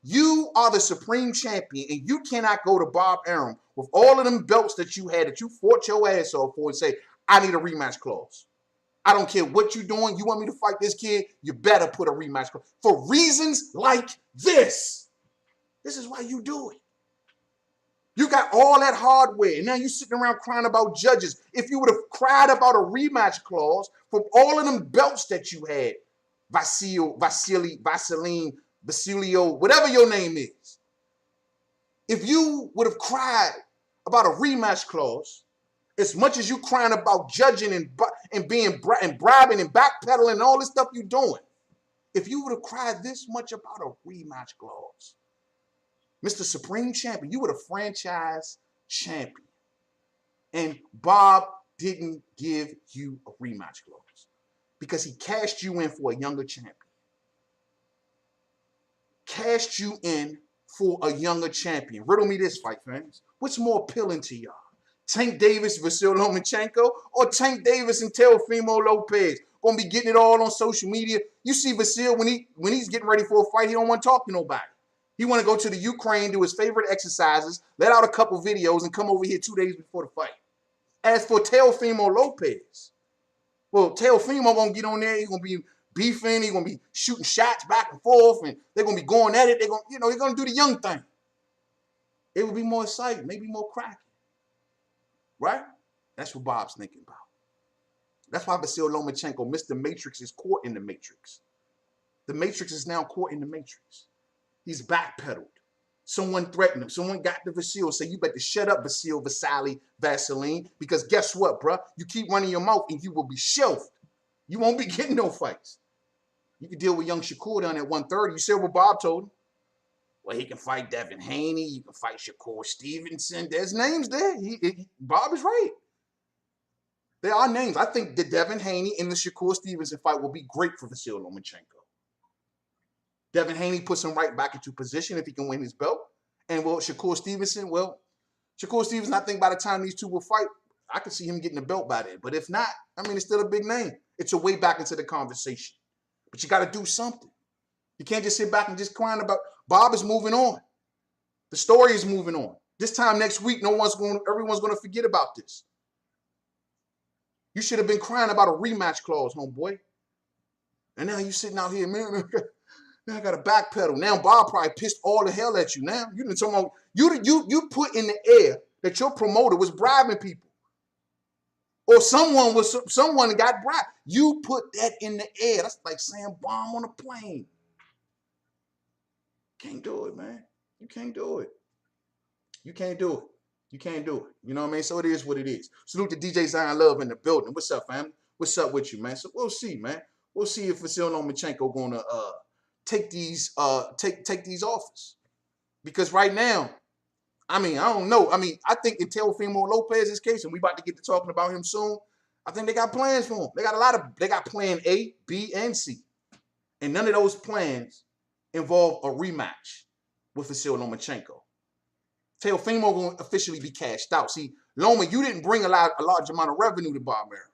You are the supreme champion, and you cannot go to Bob Arum with all of them belts that you had, that you fought your ass off for, and say, I need a rematch clause. I don't care what you're doing. You want me to fight this kid? You better put a rematch clause. For reasons like this. This is why you do it. You got all that hardware, and now you sitting around crying about judges. If you would have cried about a rematch clause from all of them belts that you had, Basilio, whatever your name is, if you would have cried about a rematch clause, as much as you crying about judging and bribing and backpedaling and all this stuff you're doing, if you would have cried this much about a rematch clause, Mr. Supreme Champion, you were the franchise champion. And Bob didn't give you a rematch clause because he cashed you in for a younger champion. Cashed you in for a younger champion. Riddle me this, fight fans. What's more appealing to y'all? Tank Davis, Vasyl Lomachenko, or Tank Davis and Teofimo Lopez? Gonna be getting it all on social media. You see Vasyl, when he's getting ready for a fight, he don't want to talk to nobody. He want to go to the Ukraine, do his favorite exercises, let out a couple videos, and come over here 2 days before the fight. As for Teofimo Lopez, well, Teofimo gonna get on there. He's gonna be beefing. He's gonna be shooting shots back and forth, and they're gonna be going at it. They're gonna do the young thing. It would be more exciting, maybe more cracking, right? That's what Bob's thinking about. That's why Vasyl Lomachenko, Mr. Matrix, is caught in the Matrix. The Matrix is now caught in the Matrix. He's backpedaled. Someone threatened him. Someone got to Vasyl, say, you better shut up, Vaseline, because guess what, bruh? You keep running your mouth and you will be shelved. You won't be getting no fights. You can deal with young Shakur down at 130. You said what Bob told him. Well, he can fight Devin Haney. You can fight Shakur Stevenson. There's names there. Bob is right. There are names. I think the Devin Haney and the Shakur Stevenson fight will be great for Vasyl Lomachenko. Devin Haney puts him right back into position if he can win his belt. And Shakur Stevenson, I think by the time these two will fight, I can see him getting the belt by then. But if not, I mean, it's still a big name. It's a way back into the conversation. But you got to do something. You can't just sit back and just crying about. Bob is moving on. The story is moving on. This time next week, everyone's going to forget about this. You should have been crying about a rematch clause, homeboy. And now you sitting out here, man. Now I got to backpedal. Now Bob probably pissed all the hell at you. Now you put in the air that your promoter was bribing people, or someone got bribed. You put that in the air. That's like saying bomb on a plane. Can't do it, man. You can't do it. You can't do it. You can't do it. You know what I mean? So it is what it is. Salute to DJ Zion Love in the building. What's up, family? What's up with you, man? So we'll see, man. We'll see if Vasyl Lomachenko gonna take these offers. Because right now, I mean, I don't know. I mean, I think in Teofimo Lopez's case, and we about to get to talking about him soon, I think they got plans for him. They got plan A, B, and C. And none of those plans involve a rematch with Vasyl Lomachenko. Teofimo will officially be cashed out. See, Loma, you didn't bring a large amount of revenue to Bob Arum,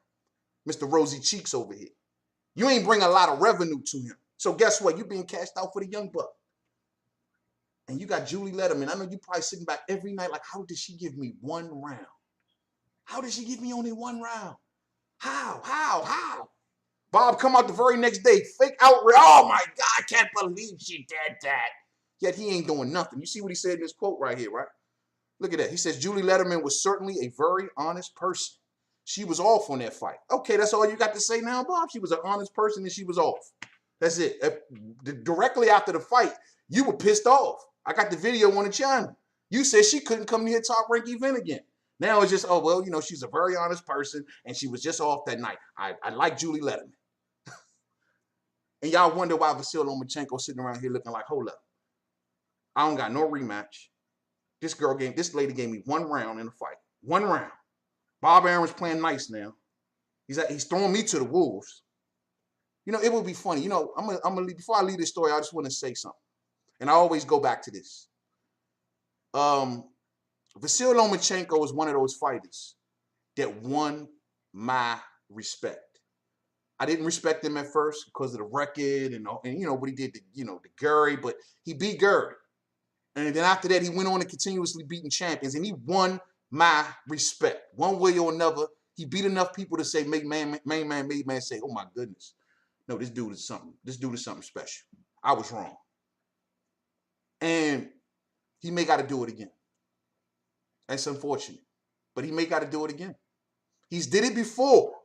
Mr. Rosy Cheeks over here. You ain't bring a lot of revenue to him. So guess what? You're being cashed out for the young buck. And you got Julie Letterman. I know you probably sitting back every night like, how did she give me one round? How did she give me only one round? How? Bob come out the very next day, fake outrage. Oh my God, I can't believe she did that. Yet he ain't doing nothing. You see what he said in this quote right here, right? Look at that. He says, Julie Letterman was certainly a very honest person. She was off on that fight. Okay, that's all you got to say now, Bob? She was an honest person and she was off. That's it. Directly after the fight, you were pissed off. I got the video on the channel. You said she couldn't come to your top rank event again. Now it's just, oh, well, you know, she's a very honest person and she was just off that night. I like Julie Letterman. And y'all wonder why Vasyl Lomachenko sitting around here looking like, hold up. I don't got no rematch. This lady gave me one round in the fight. One round. Bob Arum's playing nice now. He's throwing me to the wolves. You know, it would be funny. You know, I'm gonna leave, before I leave this story, I just want to say something. And I always go back to this. Vasyl Lomachenko is one of those fighters that won my respect. I didn't respect him at first because of the record and you know what he did to, you know, the Gary, but he beat Gary. And then after that, he went on to continuously beating champions, and he won my respect. One way or another, he beat enough people to say, MainmanMademan say, oh my goodness. No, this dude is something special. I was wrong. And he may got to do it again. That's unfortunate. But he may got to do it again. He's did it before.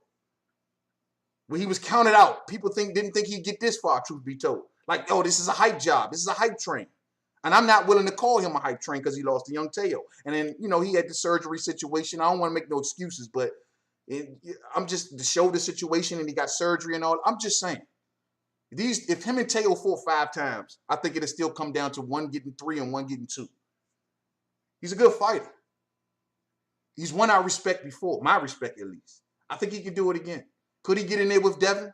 When he was counted out, people didn't think he'd get this far, truth be told. Like, oh, this is a hype job. This is a hype train. And I'm not willing to call him a hype train because he lost to young Teo. And then, he had the surgery situation. I don't want to make no excuses, but I'm just the shoulder situation and he got surgery and all. I'm just saying. If him and Teo fought 5 times, I think it'll still come down to one getting 3 and one getting 2. He's a good fighter. He's won our respect before, my respect at least. I think he can do it again. Could he get in there with Devin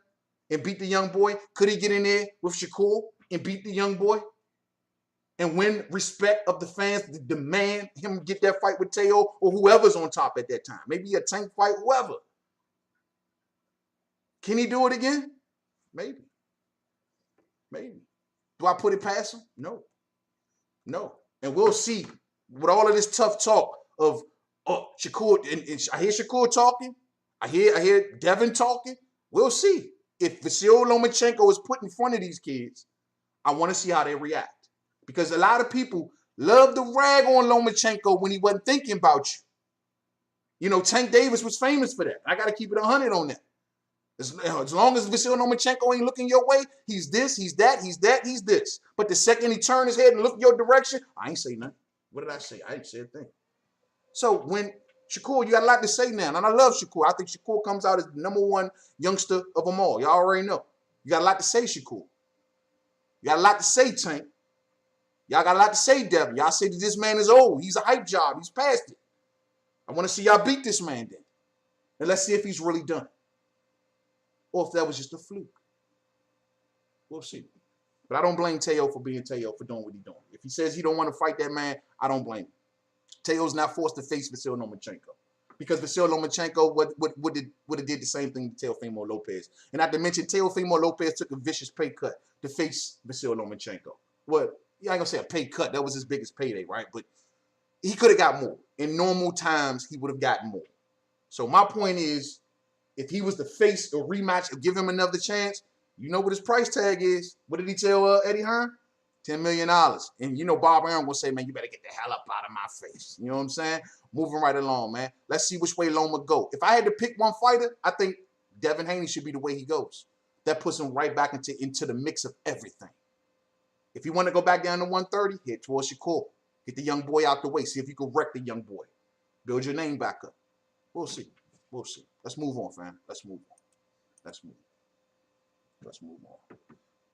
and beat the young boy? Could he get in there with Shakur and beat the young boy? And win respect of the fans to demand him get that fight with Teo or whoever's on top at that time. Maybe a tank fight, whoever. Can he do it again? Maybe. Maybe. Do I put it past him? No. No. And we'll see. With all of this tough talk of Shakur, and I hear Shakur talking. I hear Devin talking. We'll see. If Vasyl Lomachenko is put in front of these kids, I want to see how they react. Because a lot of people love to rag on Lomachenko when he wasn't thinking about you. Tank Davis was famous for that. I got to keep it 100 on that. As long as Vasyl Lomachenko ain't looking your way, he's this, he's that, he's that, he's this. But the second he turn his head and look your direction, I ain't say nothing. What did I say? I didn't say a thing. So when Shakur, you got a lot to say now. And I love Shakur. I think Shakur comes out as the #1 youngster of them all. Y'all already know. You got a lot to say, Shakur. You got a lot to say, Tank. Y'all got a lot to say, Devin. Y'all say that this man is old. He's a hype job. He's past it. I want to see y'all beat this man then. And let's see if he's really done. Or if that was just a fluke. We'll see. But I don't blame Teo for being Teo for doing what he's doing. If he says he don't want to fight that man, I don't blame him. Teo's not forced to face Vasyl Lomachenko. Because Vasyl Lomachenko would have did the same thing to Teofimo Lopez. And not to mention, Teofimo Lopez took a vicious pay cut to face Vasyl Lomachenko. Well, I ain't going to say a pay cut. That was his biggest payday, right? But he could have got more. In normal times, he would have gotten more. So my point is, if he was to face a rematch or give him another chance, you know what his price tag is. What did he tell Eddie Hearn? $10 million. And Bob Arum will say, man, you better get the hell up out of my face. You know what I'm saying? Moving right along, man. Let's see which way Loma go. If I had to pick one fighter, I think Devin Haney should be the way he goes. That puts him right back into the mix of everything. If you want to go back down to 130, head towards Shakur. Get the young boy out the way. See if you can wreck the young boy. Build your name back up. We'll see. We'll see. Let's move on, fam. Let's move on. Let's move on. Let's move on.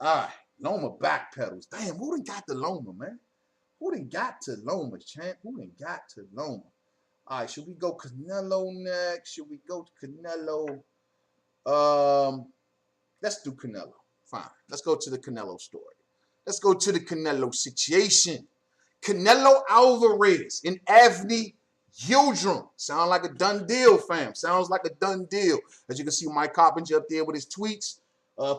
All right. Loma backpedals. Damn, who done got to Loma, man? Who done got to Loma, champ? Who done got to Loma? All right, should we go Canelo next? Should we go to Canelo? Let's do Canelo. Fine. Let's go to the Canelo story. Let's go to the Canelo situation. Canelo Alverez and Avni Yildrum. Sound like a done deal, fam. Sounds like a done deal. As you can see, Mike Coppinger up there with his tweets,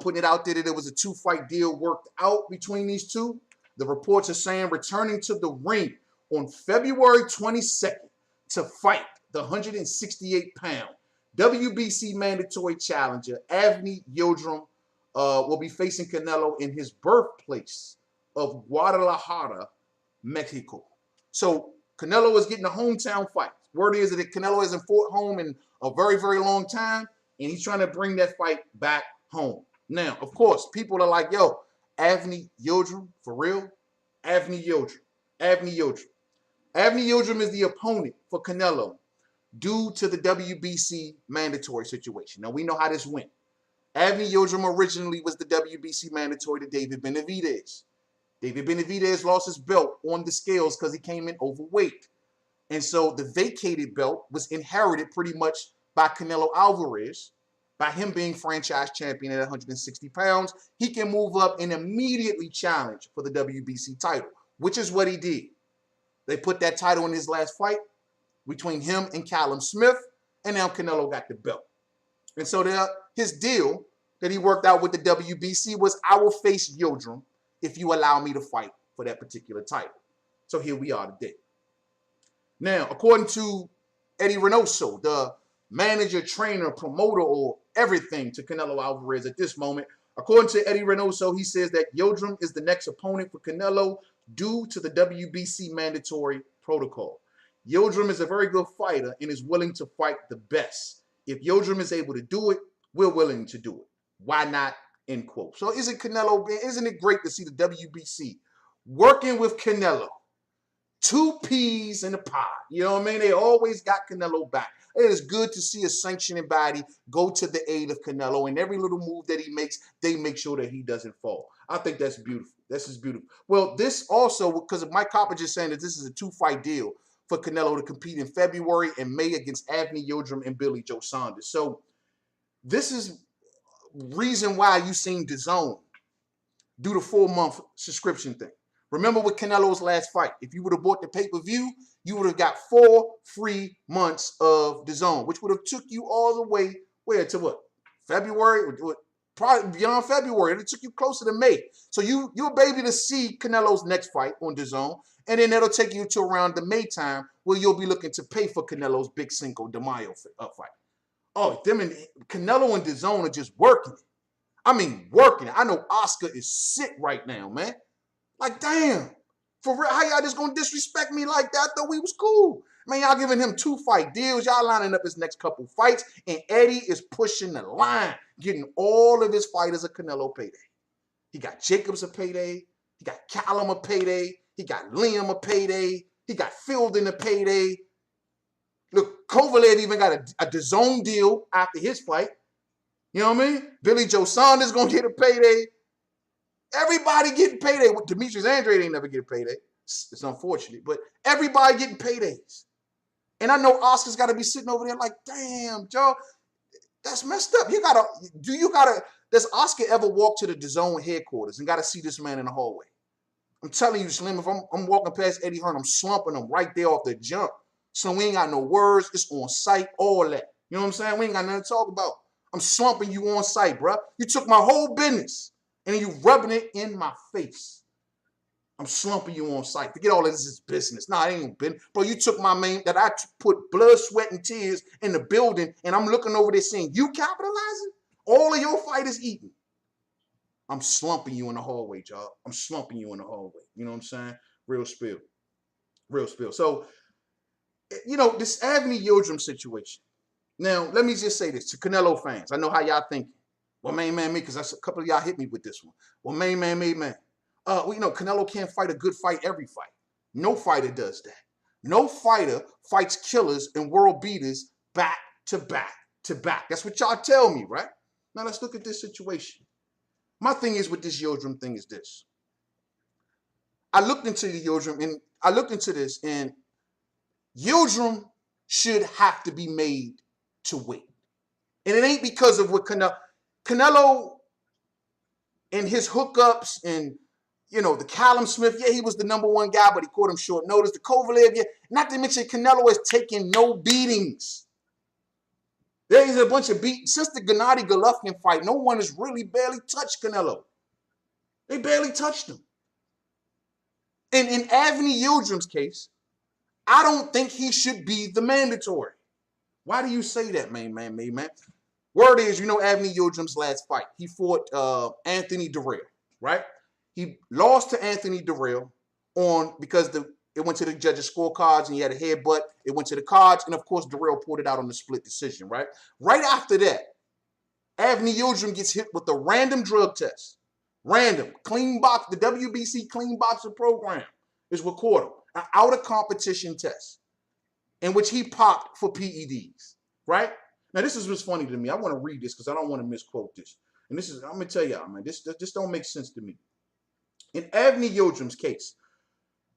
putting it out there that there was a 2-fight deal worked out between these two. The reports are saying returning to the ring on February 22nd to fight the 168-pound WBC mandatory challenger Avni Yildrum will be facing Canelo in his birthplace of Guadalajara, Mexico. So Canelo is getting a hometown fight. Word is that Canelo hasn't fought home in a very, very long time, and he's trying to bring that fight back home. Now, of course, people are like, yo, Avni Yildrum, for real? Avni Yildrum. Avni Yildrum. Avni Yildrum is the opponent for Canelo due to the WBC mandatory situation. Now, we know how this went. Avni Yildrum originally was the WBC mandatory to David Benavidez. David Benavidez lost his belt on the scales because he came in overweight. And so the vacated belt was inherited pretty much by Canelo Alverez. By him being franchise champion at 160 pounds, he can move up and immediately challenge for the WBC title, which is what he did. They put that title in his last fight between him and Callum Smith, and now Canelo got the belt. And so his deal that he worked out with the WBC was, I will face Yildrum if you allow me to fight for that particular title. So here we are today. Now, according to Eddie Reynoso, the manager, trainer, promoter, or everything to Canelo Alvarez at this moment, according to Eddie Reynoso, he says that Yildrum is the next opponent for Canelo due to the WBC mandatory protocol. Yildrim is a very good fighter and is willing to fight the best. If Yildrim is able to do it, we're willing to do it. Why not? End quote. So isn't it great to see the WBC working with Canelo? Two peas in a pod. You know what I mean? They always got Canelo back. It is good to see a sanctioning body go to the aid of Canelo, and every little move that he makes, they make sure that he doesn't fall. I think that's beautiful. This is beautiful. Well, this also, because of Mike Coppage is saying that this is a 2-fight deal for Canelo to compete in February and May against Avni Yildrum and Billy Joe Saunders. So this is reason why you seen DAZN do the 4-month subscription thing. Remember with Canelo's last fight, if you would have bought the pay-per-view, you would have got 4 free months of DAZN, which would have took you all the way, to what? February? Probably beyond February. It took you closer to May. So you'll be able to see Canelo's next fight on DAZN, and then that'll take you to around the May time where you'll be looking to pay for Canelo's big Cinco de Mayo fight. Oh, them and Canelo and DAZN are just working it. I mean, working it. I know Oscar is sick right now, man. Like, damn. For real, how y'all just gonna disrespect me like that? I thought we was cool. Man, y'all giving him 2-fight deals. Y'all lining up his next couple fights. And Eddie is pushing the line, getting all of his fighters a Canelo payday. He got Jacobs a payday. He got Callum a payday. He got Liam a payday. He got Fielding a payday. Look, Kovalev even got a DAZN deal after his fight. You know what I mean? Billy Joe Saunders gonna get a payday. Everybody getting payday. Demetrius Andrade ain't never get a payday. It's unfortunate, but everybody getting paydays. And I know Oscar's got to be sitting over there like, damn, Joe, that's messed up. Does Oscar ever walk to the DAZN headquarters and got to see this man in the hallway? I'm telling you, Slim, if I'm walking past Eddie Hearn, I'm slumping him right there off the jump. So we ain't got no words. It's on site, all that. You know what I'm saying? We ain't got nothing to talk about. I'm slumping you on site, bro. You took my whole business. And then you rubbing it in my face. I'm slumping you on sight. Forget all of this is business. Nah, it ain't been. Bro, you took my main that I put blood, sweat, and tears in the building, and I'm looking over there saying, you capitalizing? All of your fighters eating. I'm slumping you in the hallway, y'all. I'm slumping you in the hallway. You know what I'm saying? Real spill. Real spill. So, this Avni Yildrum situation. Now, let me just say this to Canelo fans. I know how y'all thinking. Well, Mainman me, because a couple of y'all hit me with this one. Well, Mainman Mademan. Canelo can't fight a good fight every fight. No fighter does that. No fighter fights killers and world beaters back to back to back. That's what y'all tell me, right? Now let's look at this situation. My thing is with this Yildrum thing is this. I looked into the Yildrum and I looked into this, and Yildrum should have to be made to win. And it ain't because of what Canelo and his hookups and, the Callum Smith, yeah, he was the #1 guy, but he caught him short notice. The Kovalev, yeah, not to mention Canelo has taken no beatings. There is a bunch of beatings. Since the Gennady Golovkin fight, no one has really barely touched Canelo. They barely touched him. And in Avni Yildrum's case, I don't think he should be the mandatory. Why do you say that, Mainman? Word is, Avni Yildrum's last fight. He fought Anthony Durrell, right? He lost to Anthony Durrell because it went to the judges' scorecards and he had a headbutt. It went to the cards, and of course, Durrell pulled it out on the split decision, right? Right after that, Avni Yildrum gets hit with a random drug test. Random. Clean box, the WBC clean boxer program is what caught him. An out-of-competition test in which he popped for PEDs, right? Now, this is what's funny to me. I want to read this because I don't want to misquote this. And I'm going to tell y'all, man, this don't make sense to me. In Avni Yildrum's case,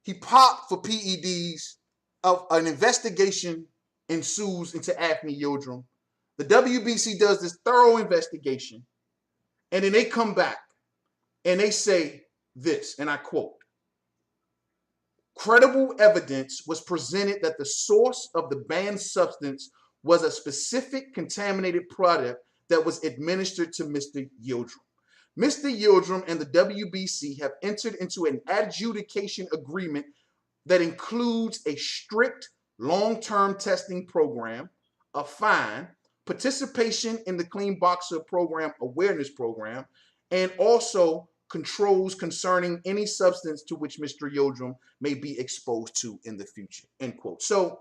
he popped for PEDs. An investigation ensues into Avni Yildrum. The WBC does this thorough investigation, and then they come back and they say this, and I quote, credible evidence was presented that the source of the banned substance was a specific contaminated product that was administered to Mr. Yildrum. Mr. Yildrum and the WBC have entered into an adjudication agreement that includes a strict long-term testing program, a fine, participation in the Clean Boxer Program awareness program, and also controls concerning any substance to which Mr. Yildrum may be exposed to in the future, end quote. So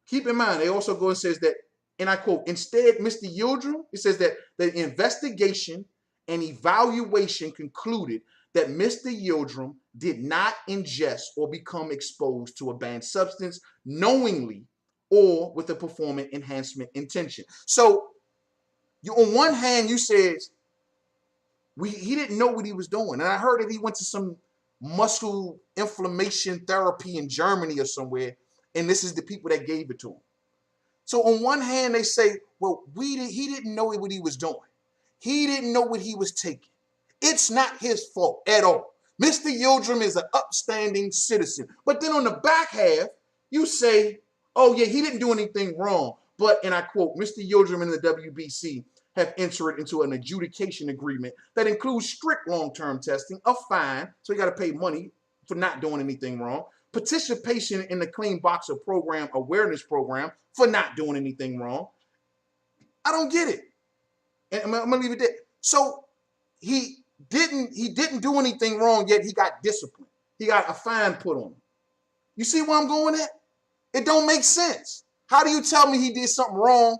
keep in mind, they also go and says that, and I quote, instead, Mr. Yildrum, it says that the investigation and evaluation concluded that Mr. Yildrum did not ingest or become exposed to a banned substance knowingly or with a performance enhancement intention. So you, on one hand, you said he didn't know what he was doing. And I heard that he went to some muscle inflammation therapy in Germany or somewhere, and this is the people that gave it to him. So on one hand, they say, well, he didn't know what he was doing. He didn't know what he was taking. It's not his fault at all. Mr. Yildrum is an upstanding citizen. But then on the back half, you say, oh yeah, he didn't do anything wrong. But, and I quote, Mr. Yildrum and the WBC have entered into an adjudication agreement that includes strict long-term testing, a fine, so you got to pay money for not doing anything wrong, participation in the Clean Boxer Program awareness program for not doing anything wrong. I don't get it. And I'm gonna leave it there. So he didn't do anything wrong, yet he got disciplined. He got a fine put on him. You see where I'm going at? It don't make sense. How do you tell me he did something wrong,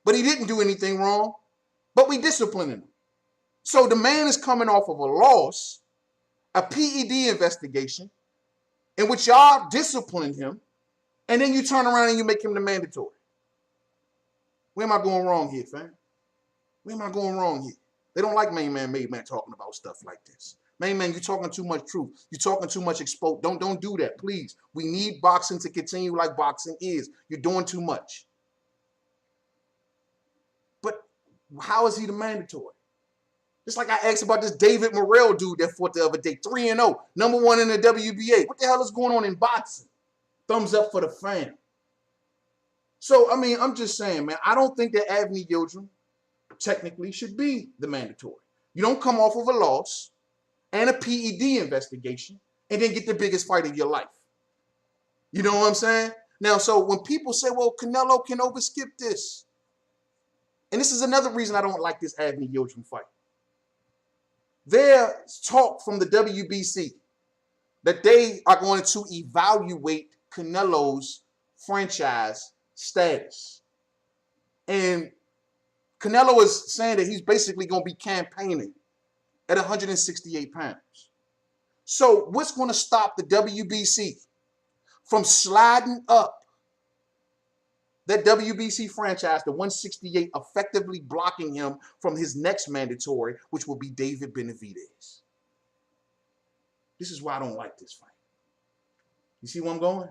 but he didn't do anything wrong, but we disciplining him? So the man is coming off of a loss, a PED investigation, in which y'all disciplined him, and then you turn around and you make him the mandatory. Where am I going wrong here, fam? Where am I going wrong here? They don't like Mainman Mademan talking about stuff like this. Mainman, you're talking too much truth. You're talking too much exposed. Don't do that, please. We need boxing to continue like boxing is. You're doing too much. But how is he the mandatory? Just like I asked about this David Morrell dude that fought the other day, 3-0, number 1 in the WBA. What the hell is going on in boxing? Thumbs up for the fam. So, I mean, I'm just saying, man, I don't think that Avni Yildrum technically should be the mandatory. You don't come off of a loss and a PED investigation and then get the biggest fight of your life. You know what I'm saying? Now, so when people say, well, Canelo can overskip this, and this is another reason I don't like this Avni Yildrum fight. There's talk from the WBC that they are going to evaluate Canelo's franchise status. And Canelo is saying that he's basically going to be campaigning at 168 pounds. So what's going to stop the WBC from sliding up that WBC franchise to 168, effectively blocking him from his next mandatory, which will be David Benavidez? This is why I don't like this fight. You see where I'm going?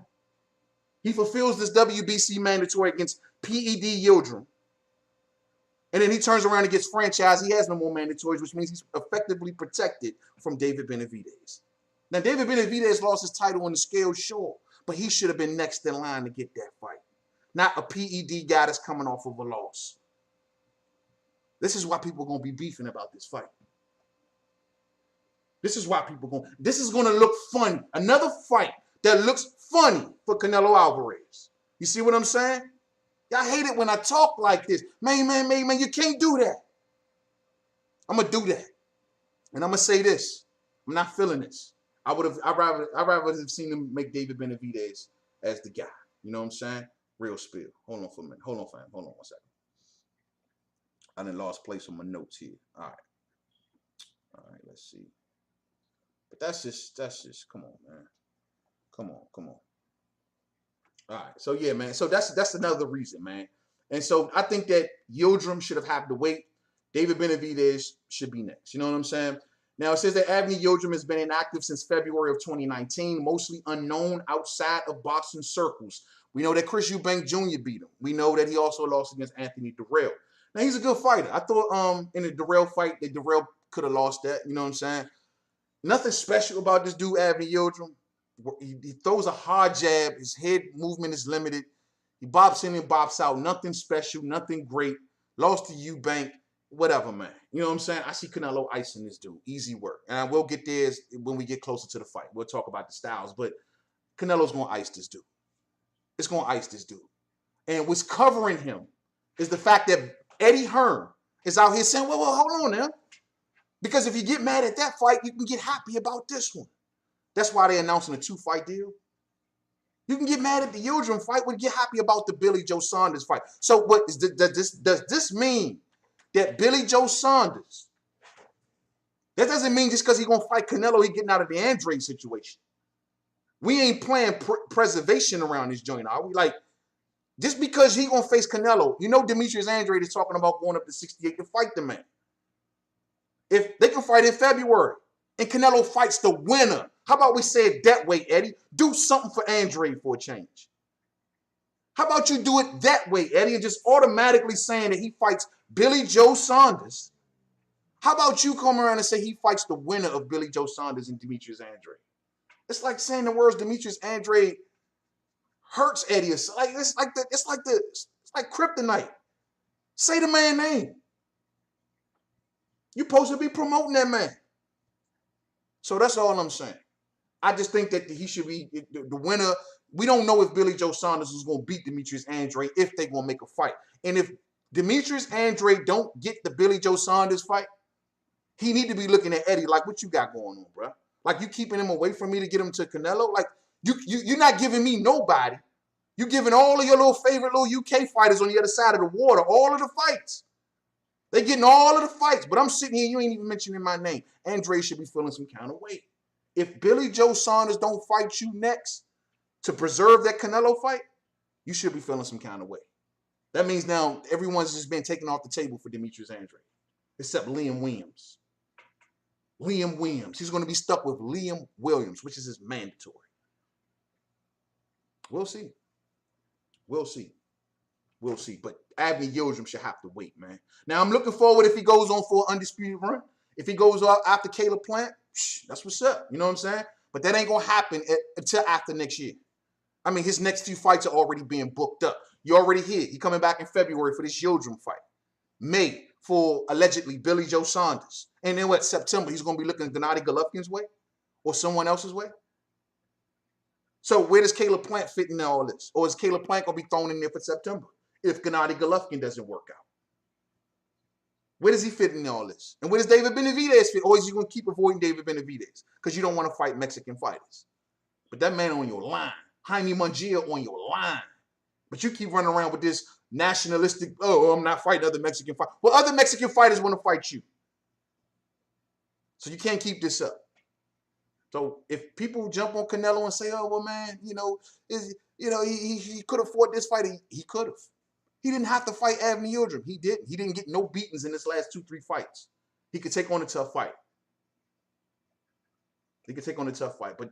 He fulfills this WBC mandatory against PED Yildrum. And then he turns around and gets franchised. He has no more mandatories, which means he's effectively protected from David Benavidez. Now, David Benavidez lost his title on the scale, sure, but he should have been next in line to get that fight. Not a PED guy that's coming off of a loss. This is why people are going to be beefing about this fight. This is why people going. This is going to look fun. Another fight that looks funny for Canelo Alverez. You see what I'm saying? Y'all hate it when I talk like this. Man, you can't do that. I'm going to do that. And I'm going to say this. I'm not feeling this. I'd rather have seen him make David Benavidez as the guy. You know what I'm saying? Real spill. Hold on for a minute. Hold on, fam. Hold on 1 second. I done lost place on my notes here. All right, let's see. But that's just, come on, man. Come on. All right, so yeah, man. So that's another reason, man. And so I think that Yildrum should have had to wait. David Benavidez should be next. You know what I'm saying? Now, it says that Avni Yildrum has been inactive since February of 2019, mostly unknown outside of boxing circles. We know that Chris Eubank Jr. beat him. We know that he also lost against Anthony Durrell. Now, he's a good fighter. I thought in the Durrell fight that Durrell could have lost that. You know what I'm saying? Nothing special about this dude, Avni Yildrum. He throws a hard jab. His head movement is limited. He bops in and bops out. Nothing special, nothing great. Lost to Eubank, whatever, man. You know what I'm saying? I see Canelo icing this dude. Easy work. And I will get there when we get closer to the fight. We'll talk about the styles. But Canelo's going to ice this dude. It's going to ice this dude. And what's covering him is the fact that Eddie Hearn is out here saying, well, hold on now. Because if you get mad at that fight, you can get happy about this one. That's why they're announcing a 2-fight deal. You can get mad at the Yildrim fight, but get happy about the Billy Joe Saunders fight. So does this mean that Billy Joe Saunders, that doesn't mean just because he's going to fight Canelo, he's getting out of the Andre situation. We ain't playing preservation around this joint, are we? Like, just because he going to face Canelo, you know Demetrius Andrade is talking about going up to 68 to fight the man. If they can fight in February and Canelo fights the winner, how about we say it that way, Eddie? Do something for Andrade for a change. How about you do it that way, Eddie, and just automatically saying that he fights Billy Joe Saunders? How about you come around and say he fights the winner of Billy Joe Saunders and Demetrius Andrade? It's like saying the words Demetrius Andrade hurts Eddie. It's like kryptonite. Say the man's name. You're supposed to be promoting that man. So that's all I'm saying. I just think that he should be the winner. We don't know if Billy Joe Saunders is going to beat Demetrius Andrade, if they're going to make a fight. And if Demetrius Andrade don't get the Billy Joe Saunders fight, he need to be looking at Eddie like, what you got going on, bro? Like, you keeping him away from me to get him to Canelo? Like, you're not giving me nobody. You're giving all of your little favorite little UK fighters on the other side of the water all of the fights. They're getting all of the fights, but I'm sitting here, you ain't even mentioning my name. Andrade should be feeling some kind of weight. If Billy Joe Saunders don't fight you next to preserve that Canelo fight, you should be feeling some kind of way. That means now everyone's just been taken off the table for Demetrius Andrade, except Liam Williams. Liam Williams. He's going to be stuck with Liam Williams, which is his mandatory. We'll see. We'll see. We'll see. But Avni Yildrum should have to wait, man. Now, I'm looking forward if he goes on for an undisputed run. If he goes out after Caleb Plant, that's what's up. You know what I'm saying? But that ain't going to happen until after next year. I mean, his next few fights are already being booked up. You already hear. He coming back in February for this Yildrum fight. May for allegedly Billy Joe Saunders. And then what, September, he's going to be looking Gennady Golovkin's way or someone else's way? So where does Caleb Plant fit in all this? Or is Caleb Plant going to be thrown in there for September if Gennady Golovkin doesn't work out? Where does he fit in all this? And where does David Benavidez fit? Or is he going to keep avoiding David Benavidez because you don't want to fight Mexican fighters? But that man on your line. Jaime Mungia on your line. But you keep running around with this nationalistic, oh, I'm not fighting other Mexican fighters. Well, other Mexican fighters want to fight you. So you can't keep this up. So if people jump on Canelo and say, oh, well, man, he could have fought this fight. He could have. He didn't have to fight Avni Yildrum. He didn't. He didn't get no beatings in his last 2-3 fights. He could take on a tough fight. But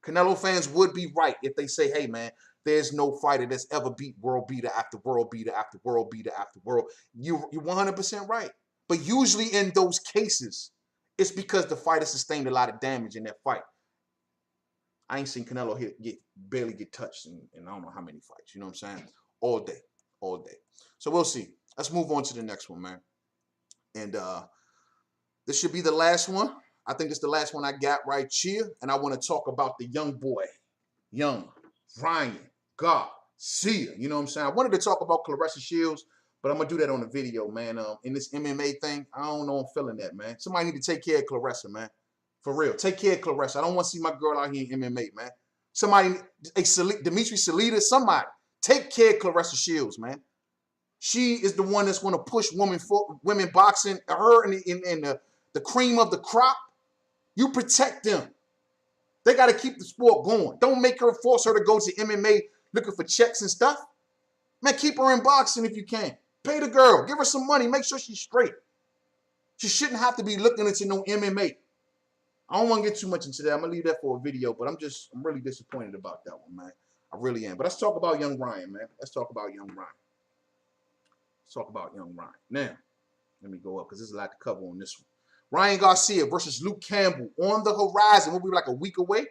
Canelo fans would be right if they say, hey, man, there's no fighter that's ever beat world beater after world beater after world beater after world. You're 100% right. But usually in those cases, it's because the fighter sustained a lot of damage in that fight. I ain't seen Canelo barely get touched in I don't know how many fights. You know what I'm saying? All day. So we'll see. Let's move on to the next one, man. And this should be the last one. I think it's the last one I got right here. And I want to talk about the young boy, young Ryan Garcia. You know what I'm saying? I wanted to talk about Claressa Shields, but I'm going to do that on the video, man. In this MMA thing, I don't know I'm feeling that, man. Somebody need to take care of Claressa, man. For real. Take care of Claressa. I don't want to see my girl out here in MMA, man. Somebody, Dimitri Salita, somebody. Take care of Claressa Shields, man. She is the one that's going to push women boxing, her in the cream of the crop. You protect them. They got to keep the sport going. Don't make her, force her to go to MMA looking for checks and stuff. Man, keep her in boxing if you can. Pay the girl. Give her some money. Make sure she's straight. She shouldn't have to be looking into no MMA. I don't want to get too much into that. I'm going to leave that for a video, but I'm really disappointed about that one, man. I really am. But let's talk about young Ryan, man. Let's talk about young Ryan. Now, let me go up because there's a lot to cover on this one. Ryan Garcia versus Luke Campbell on the horizon. We'll be like a week away.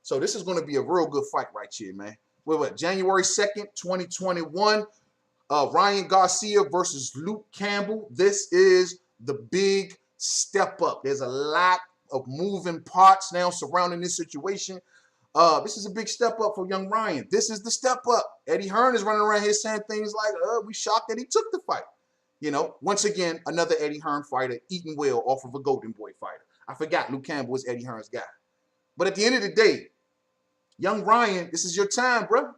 So this is going to be a real good fight right here, man. What, January 2nd, 2021. Ryan Garcia versus Luke Campbell. This is the big step up. There's a lot of moving parts now surrounding this situation. This is a big step up for young Ryan. This is the step up. Eddie Hearn is running around here saying things like, we shocked that he took the fight. You know, once again, another Eddie Hearn fighter eating well off of a Golden Boy fighter. I forgot Luke Campbell was Eddie Hearn's guy. But at the end of the day, young Ryan, this is your time, bro.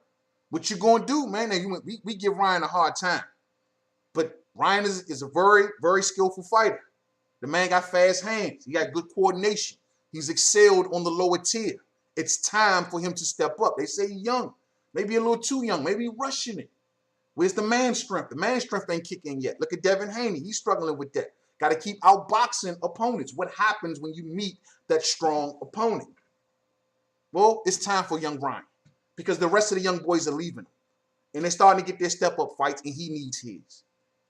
What you gonna do, man? And we give Ryan a hard time. But Ryan is a very, very skillful fighter. The man got fast hands. He got good coordination. He's excelled on the lower tier. It's time for him to step up. They say he's young. Maybe a little too young. Maybe rushing it. Where's the man strength? The man strength ain't kicking yet. Look at Devin Haney. He's struggling with that. Got to keep outboxing opponents. What happens when you meet that strong opponent? Well, it's time for young Ryan because the rest of the young boys are leaving him. And they're starting to get their step-up fights, and he needs his.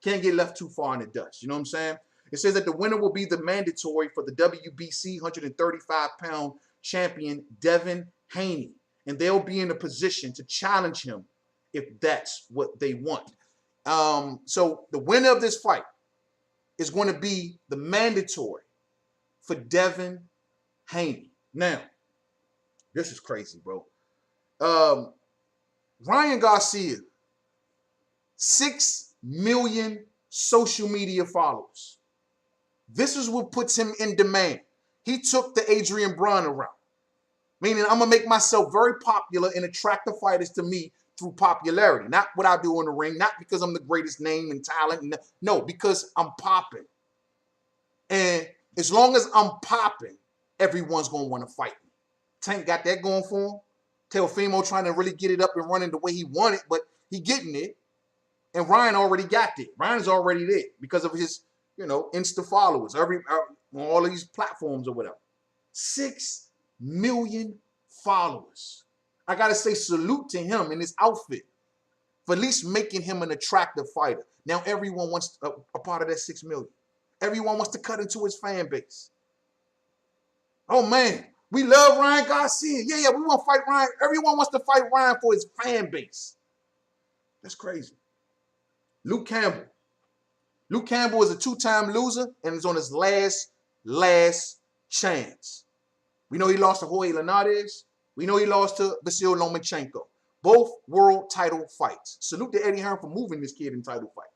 Can't get left too far in the dust. You know what I'm saying? It says that the winner will be the mandatory for the WBC 135-pound champion, Devin Haney. And they'll be in a position to challenge him if that's what they want. So the winner of this fight is going to be the mandatory for Devin Haney. Now, this is crazy, bro. Ryan Garcia, 6 million social media followers. This is what puts him in demand. He took the Adrian Bronner route, meaning I'm going to make myself very popular and attract the fighters to me through popularity. Not what I do in the ring, not because I'm the greatest name and talent. No, because I'm popping. And as long as I'm popping, everyone's going to want to fight me. Tank got that going for him. Teofimo trying to really get it up and running the way he wanted, but he getting it. And Ryan already got it. Ryan's already there because of his, Insta followers, all these platforms or whatever. 6 million followers. I got to say salute to him in his outfit for at least making him an attractive fighter. Now everyone wants a part of that 6 million. Everyone wants to cut into his fan base. Oh, man. We love Ryan Garcia. Yeah, we want to fight Ryan. Everyone wants to fight Ryan for his fan base. That's crazy. Luke Campbell. Luke Campbell is a 2-time loser and is on his last chance. We know he lost to Jorge Linares. We know he lost to Vasil Lomachenko. Both world title fights. Salute to Eddie Hearn for moving this kid in title fights.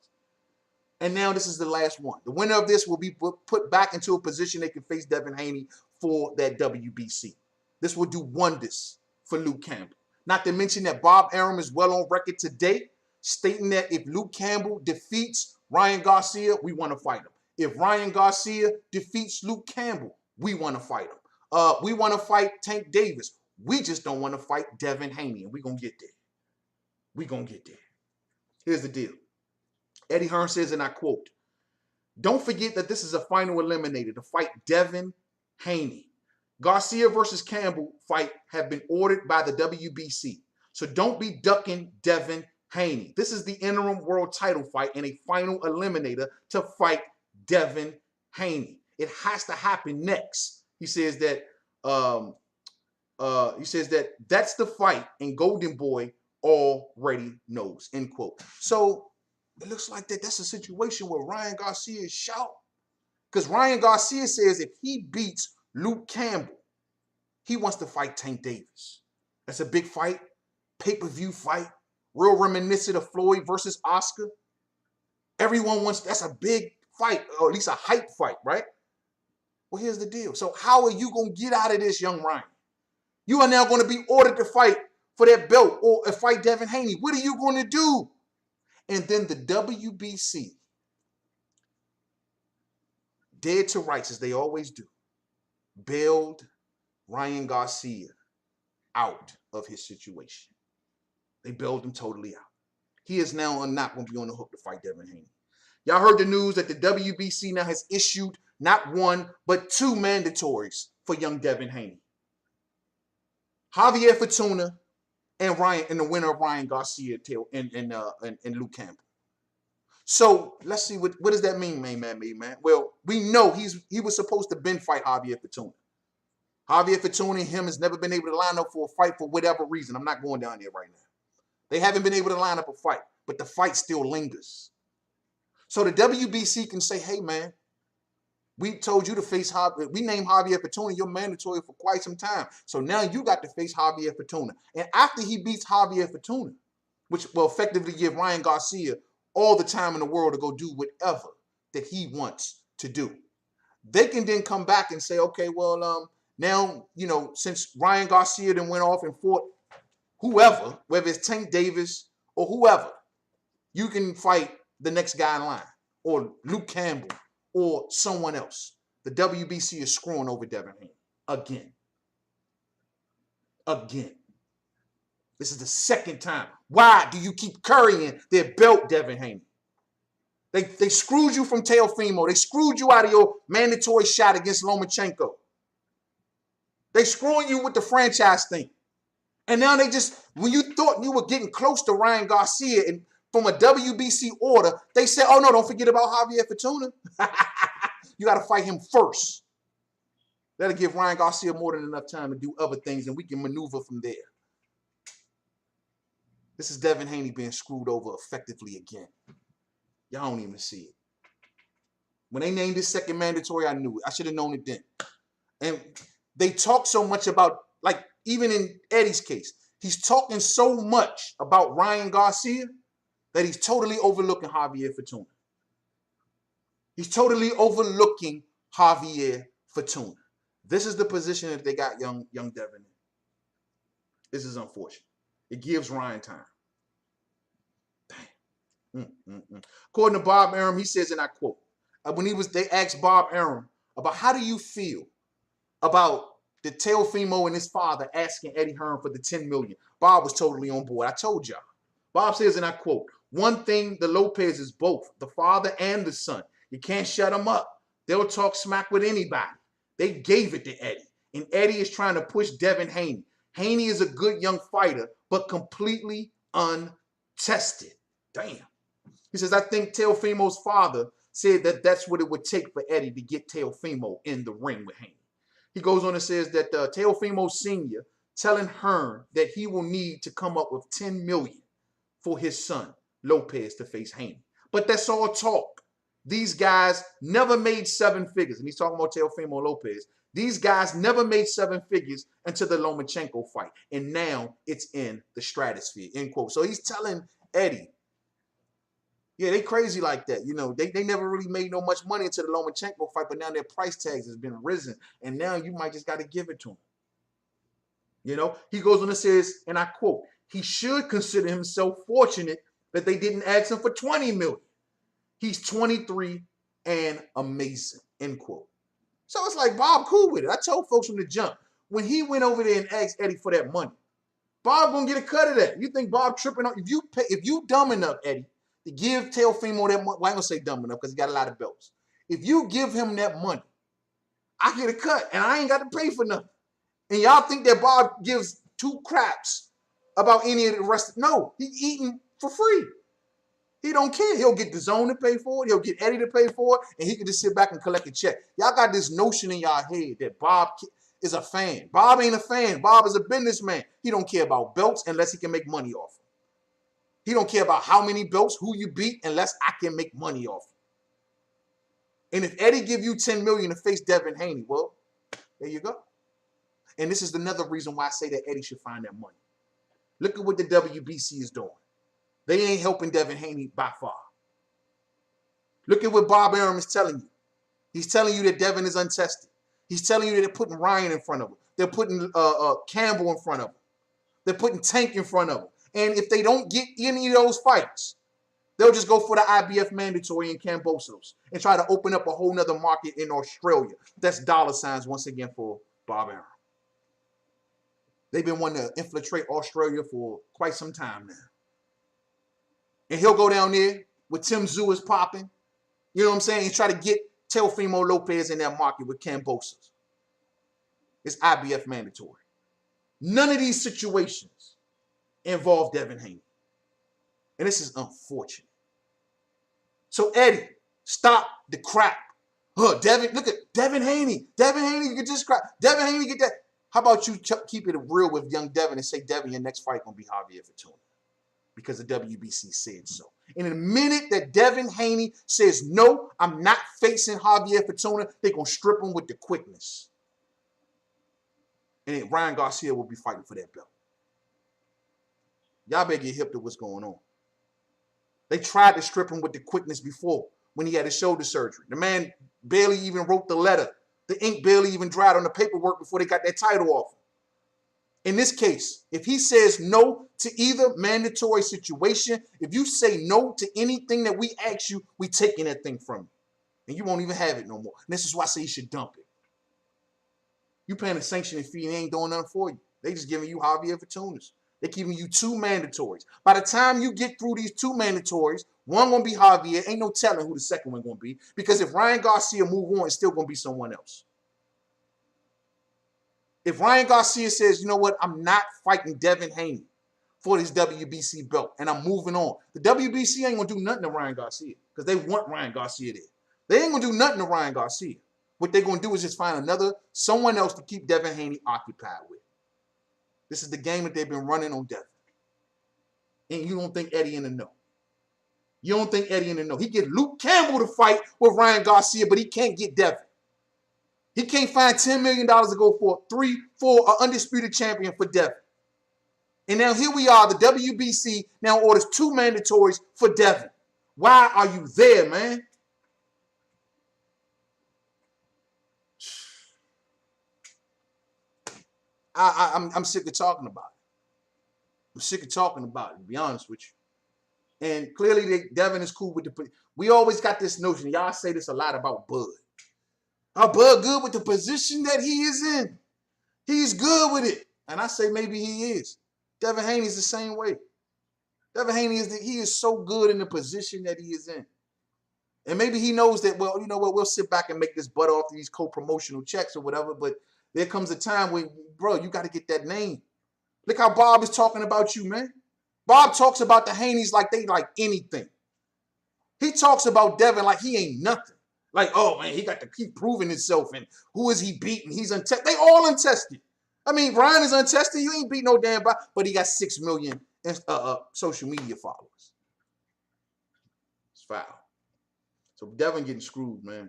And now this is the last one. The winner of this will be put back into a position they can face Devin Haney for that WBC. This will do wonders for Luke Campbell. Not to mention that Bob Arum is well on record today, stating that if Luke Campbell defeats Ryan Garcia, we want to fight him. If Ryan Garcia defeats Luke Campbell, we want to fight him. We want to fight Tank Davis. We just don't want to fight Devin Haney, and we're going to get there. We're going to get there. Here's the deal. Eddie Hearn says, and I quote, "Don't forget that this is a final eliminator to fight Devin Haney. Garcia versus Campbell fight have been ordered by the WBC. So don't be ducking Devin Haney. This is the interim world title fight and a final eliminator to fight Devin Haney. It has to happen next." He says that that's the fight, and Golden Boy already knows. End quote. So it looks like that's a situation where Ryan Garcia is shot. Because Ryan Garcia says if he beats Luke Campbell, he wants to fight Tank Davis. That's a big fight, pay-per-view fight, real reminiscent of Floyd versus Oscar. Everyone wants, that's a big fight, or at least a hype fight, right? Well, here's the deal. So how are you going to get out of this, young Ryan? You are now going to be ordered to fight for that belt or fight Devin Haney. What are you going to do? And then the WBC, dead to rights, as they always do, bailed Ryan Garcia out of his situation. They bailed him totally out. He is now not going to be on the hook to fight Devin Haney. Y'all heard the news that the WBC now has issued not one, but 2 mandatories for young Devin Haney. Javier Fortuna and the winner of Ryan Garcia and Luke Campbell. So let's see what does that mean, Mainman Mademan? Well, we know he was supposed to fight Javier Fortuna. Javier Fortuna and him has never been able to line up for a fight for whatever reason. I'm not going down there right now. They haven't been able to line up a fight, but the fight still lingers. So the WBC can say, hey, man, we told you to face Javier. We named Javier Fortuna your mandatory for quite some time. So now you got to face Javier Fortuna. And after he beats Javier Fortuna, which will effectively give Ryan Garcia all the time in the world to go do whatever that he wants to do. They can then come back and say, okay, well, now, since Ryan Garcia then went off and fought whoever, whether it's Tank Davis or whoever, you can fight the next guy in line, or Luke Campbell, or someone else. The WBC is screwing over Devin Haney again. Again. This is the second time. Why do you keep currying their belt, Devin Haney? They screwed you from Teofimo. They screwed you out of your mandatory shot against Lomachenko. They screwing you with the franchise thing. And now they just, when you thought you were getting close to Ryan Garcia and from a WBC order, they said, oh no, don't forget about Javier Fortuna. You got to fight him first. That'll give Ryan Garcia more than enough time to do other things, and we can maneuver from there. This is Devin Haney being screwed over effectively again. Y'all don't even see it. When they named this second mandatory, I knew it. I should have known it then. And they talk so much about, like, even in Eddie's case, he's talking so much about Ryan Garcia that he's totally overlooking Javier Fortuna. He's totally overlooking Javier Fortuna. This is the position that they got young Devin in. This is unfortunate. It gives Ryan time. According to Bob Arum, he says, and I quote, they asked Bob Arum about how do you feel about the Teofimo and his father asking Eddie Hearn for the $10 million. Bob was totally on board. I told y'all. Bob says, and I quote, one thing the Lopez is both the father and the son. You can't shut them up. They'll talk smack with anybody. They gave it to Eddie. And Eddie is trying to push Devin Haney. Haney is a good young fighter, but completely untested. Damn. He says, I think Teofimo's father said that that's what it would take for Eddie to get Teofimo in the ring with Haney. He goes on and says that Teofimo Sr. telling Hearn that he will need to come up with $10 million for his son, Lopez, to face Haney. But that's all talk. These guys never made seven figures. And he's talking about Teofimo Lopez. These guys never made seven figures until the Lomachenko fight. And now it's in the stratosphere, end quote. So he's telling Eddie, yeah, they crazy like that. They never really made no much money until the Lomachenko fight, but now their price tags has been risen. And now you might just got to give it to him. He goes on and says, and I quote, he should consider himself fortunate that they didn't ask him for $20 million. He's 23 and amazing, end quote. So it's like Bob cool with it. I told folks from the jump, when he went over there and asked Eddie for that money, Bob gonna get a cut of that. You think Bob tripping on, if you dumb enough, Eddie, to give Teofimo that money, well, I ain't gonna say dumb enough because he got a lot of belts. If you give him that money, I get a cut and I ain't got to pay for nothing. And y'all think that Bob gives two craps about any of the rest? No, he's eating for free. He don't care. He'll get the zone to pay for it. He'll get Eddie to pay for it. And he can just sit back and collect a check. Y'all got this notion in y'all head that Bob is a fan. Bob ain't a fan. Bob is a businessman. He don't care about belts unless he can make money off them. He don't care about how many belts, who you beat, unless I can make money off them. And if Eddie give you $10 million to face Devin Haney, well, there you go. And this is another reason why I say that Eddie should find that money. Look at what the WBC is doing. They ain't helping Devin Haney by far. Look at what Bob Arum is telling you. He's telling you that Devin is untested. He's telling you that they're putting Ryan in front of him. They're putting Campbell in front of him. They're putting Tank in front of him. And if they don't get any of those fights, they'll just go for the IBF mandatory in Cambosos and try to open up a whole nother market in Australia. That's dollar signs once again for Bob Arum. They've been wanting to infiltrate Australia for quite some time now. And he'll go down there with Tim Tszyu is popping. You know what I'm saying? And try to get Teofimo Lopez in that market with Cambosos. It's IBF mandatory. None of these situations involve Devin Haney. And this is unfortunate. So Eddie, stop the crap. Devin, look at Devin Haney. Devin Haney, you can just crap. Devin Haney, get that. How about you keep it real with young Devin and say, Devin, your next fight gonna be Javier Fortuna. Because the WBC said so. And in the minute that Devin Haney says, no, I'm not facing Javier Fortuna, they're going to strip him with the quickness. And then Ryan Garcia will be fighting for that belt. Y'all better get hip to what's going on. They tried to strip him with the quickness before when he had his shoulder surgery. The man barely even wrote the letter. The ink barely even dried on the paperwork before they got that title off. In this case, if he says no to either mandatory situation, if you say no to anything that we ask you, we taking that thing from you. And you won't even have it no more. And this is why I say you should dump it. You paying a sanctioning fee and they ain't doing nothing for you. They just giving you Javier Fortunas. They're giving you 2 mandatories. By the time you get through these 2 mandatories, one gonna be Javier. Ain't no telling who the second one gonna be. Because if Ryan Garcia move on, it's still gonna be someone else. If Ryan Garcia says, you know what, I'm not fighting Devin Haney for this WBC belt and I'm moving on, the WBC ain't gonna do nothing to Ryan Garcia because they want Ryan Garcia there. They ain't gonna do nothing to Ryan Garcia. What they're gonna do is just find someone else to keep Devin Haney occupied with. This is the game that they've been running on Devin. And you don't think Eddie in the know. You don't think Eddie in the know. He get Luke Campbell to fight with Ryan Garcia, but he can't get Devin. He can't find $10 million to go for an undisputed champion for Devin. And now here we are, the WBC now orders 2 mandatories for Devin. Why are you there, man? I'm sick of talking about it. I'm sick of talking about it, to be honest with you. And clearly, Devin is cool with the. We always got this notion. Y'all say this a lot about Bud. Are Bud good with the position that he is in? He's good with it. And I say maybe he is. Devin Haney's the same way. Devin Haney he is so good in the position that he is in. And maybe he knows that, well, you know what, we'll sit back and make this butt off these co-promotional checks or whatever, but there comes a time when, bro, you got to get that name. Look how Bob is talking about you, man. Bob talks about the Haneys like they like anything. He talks about Devin like he ain't nothing. Like, oh, man, he got to keep proving himself. And who is he beating? He's untested. They all untested. I mean, Ryan is untested. You ain't beat no damn body. But he got 6 million social media followers. It's foul. So Devin getting screwed, man.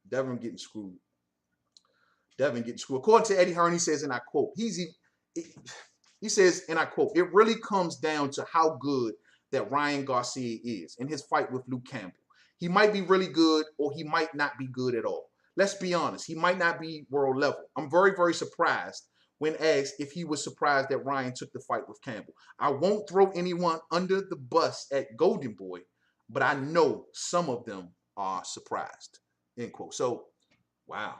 Devin getting screwed. Devin getting screwed. According to Eddie Hearn, he says, and I quote, he says, and I quote, it really comes down to how good that Ryan Garcia is in his fight with Luke Campbell. He might be really good or he might not be good at all. Let's be honest. He might not be world level. I'm very, very surprised when asked if he was surprised that Ryan took the fight with Campbell. I won't throw anyone under the bus at Golden Boy, but I know some of them are surprised, end quote. So, wow.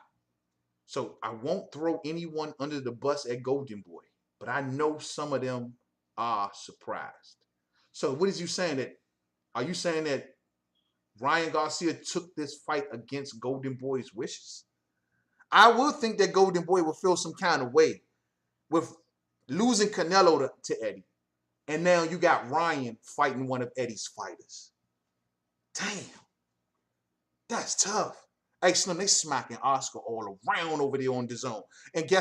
So I won't throw anyone under the bus at Golden Boy, but I know some of them are surprised. So what is you saying that? Are you saying that Ryan Garcia took this fight against Golden Boy's wishes? I would think that Golden Boy will feel some kind of way with losing Canelo to Eddie. And now you got Ryan fighting one of Eddie's fighters. Damn. That's tough. Hey, Slim, they smacking Oscar all around over there on the zone. And guess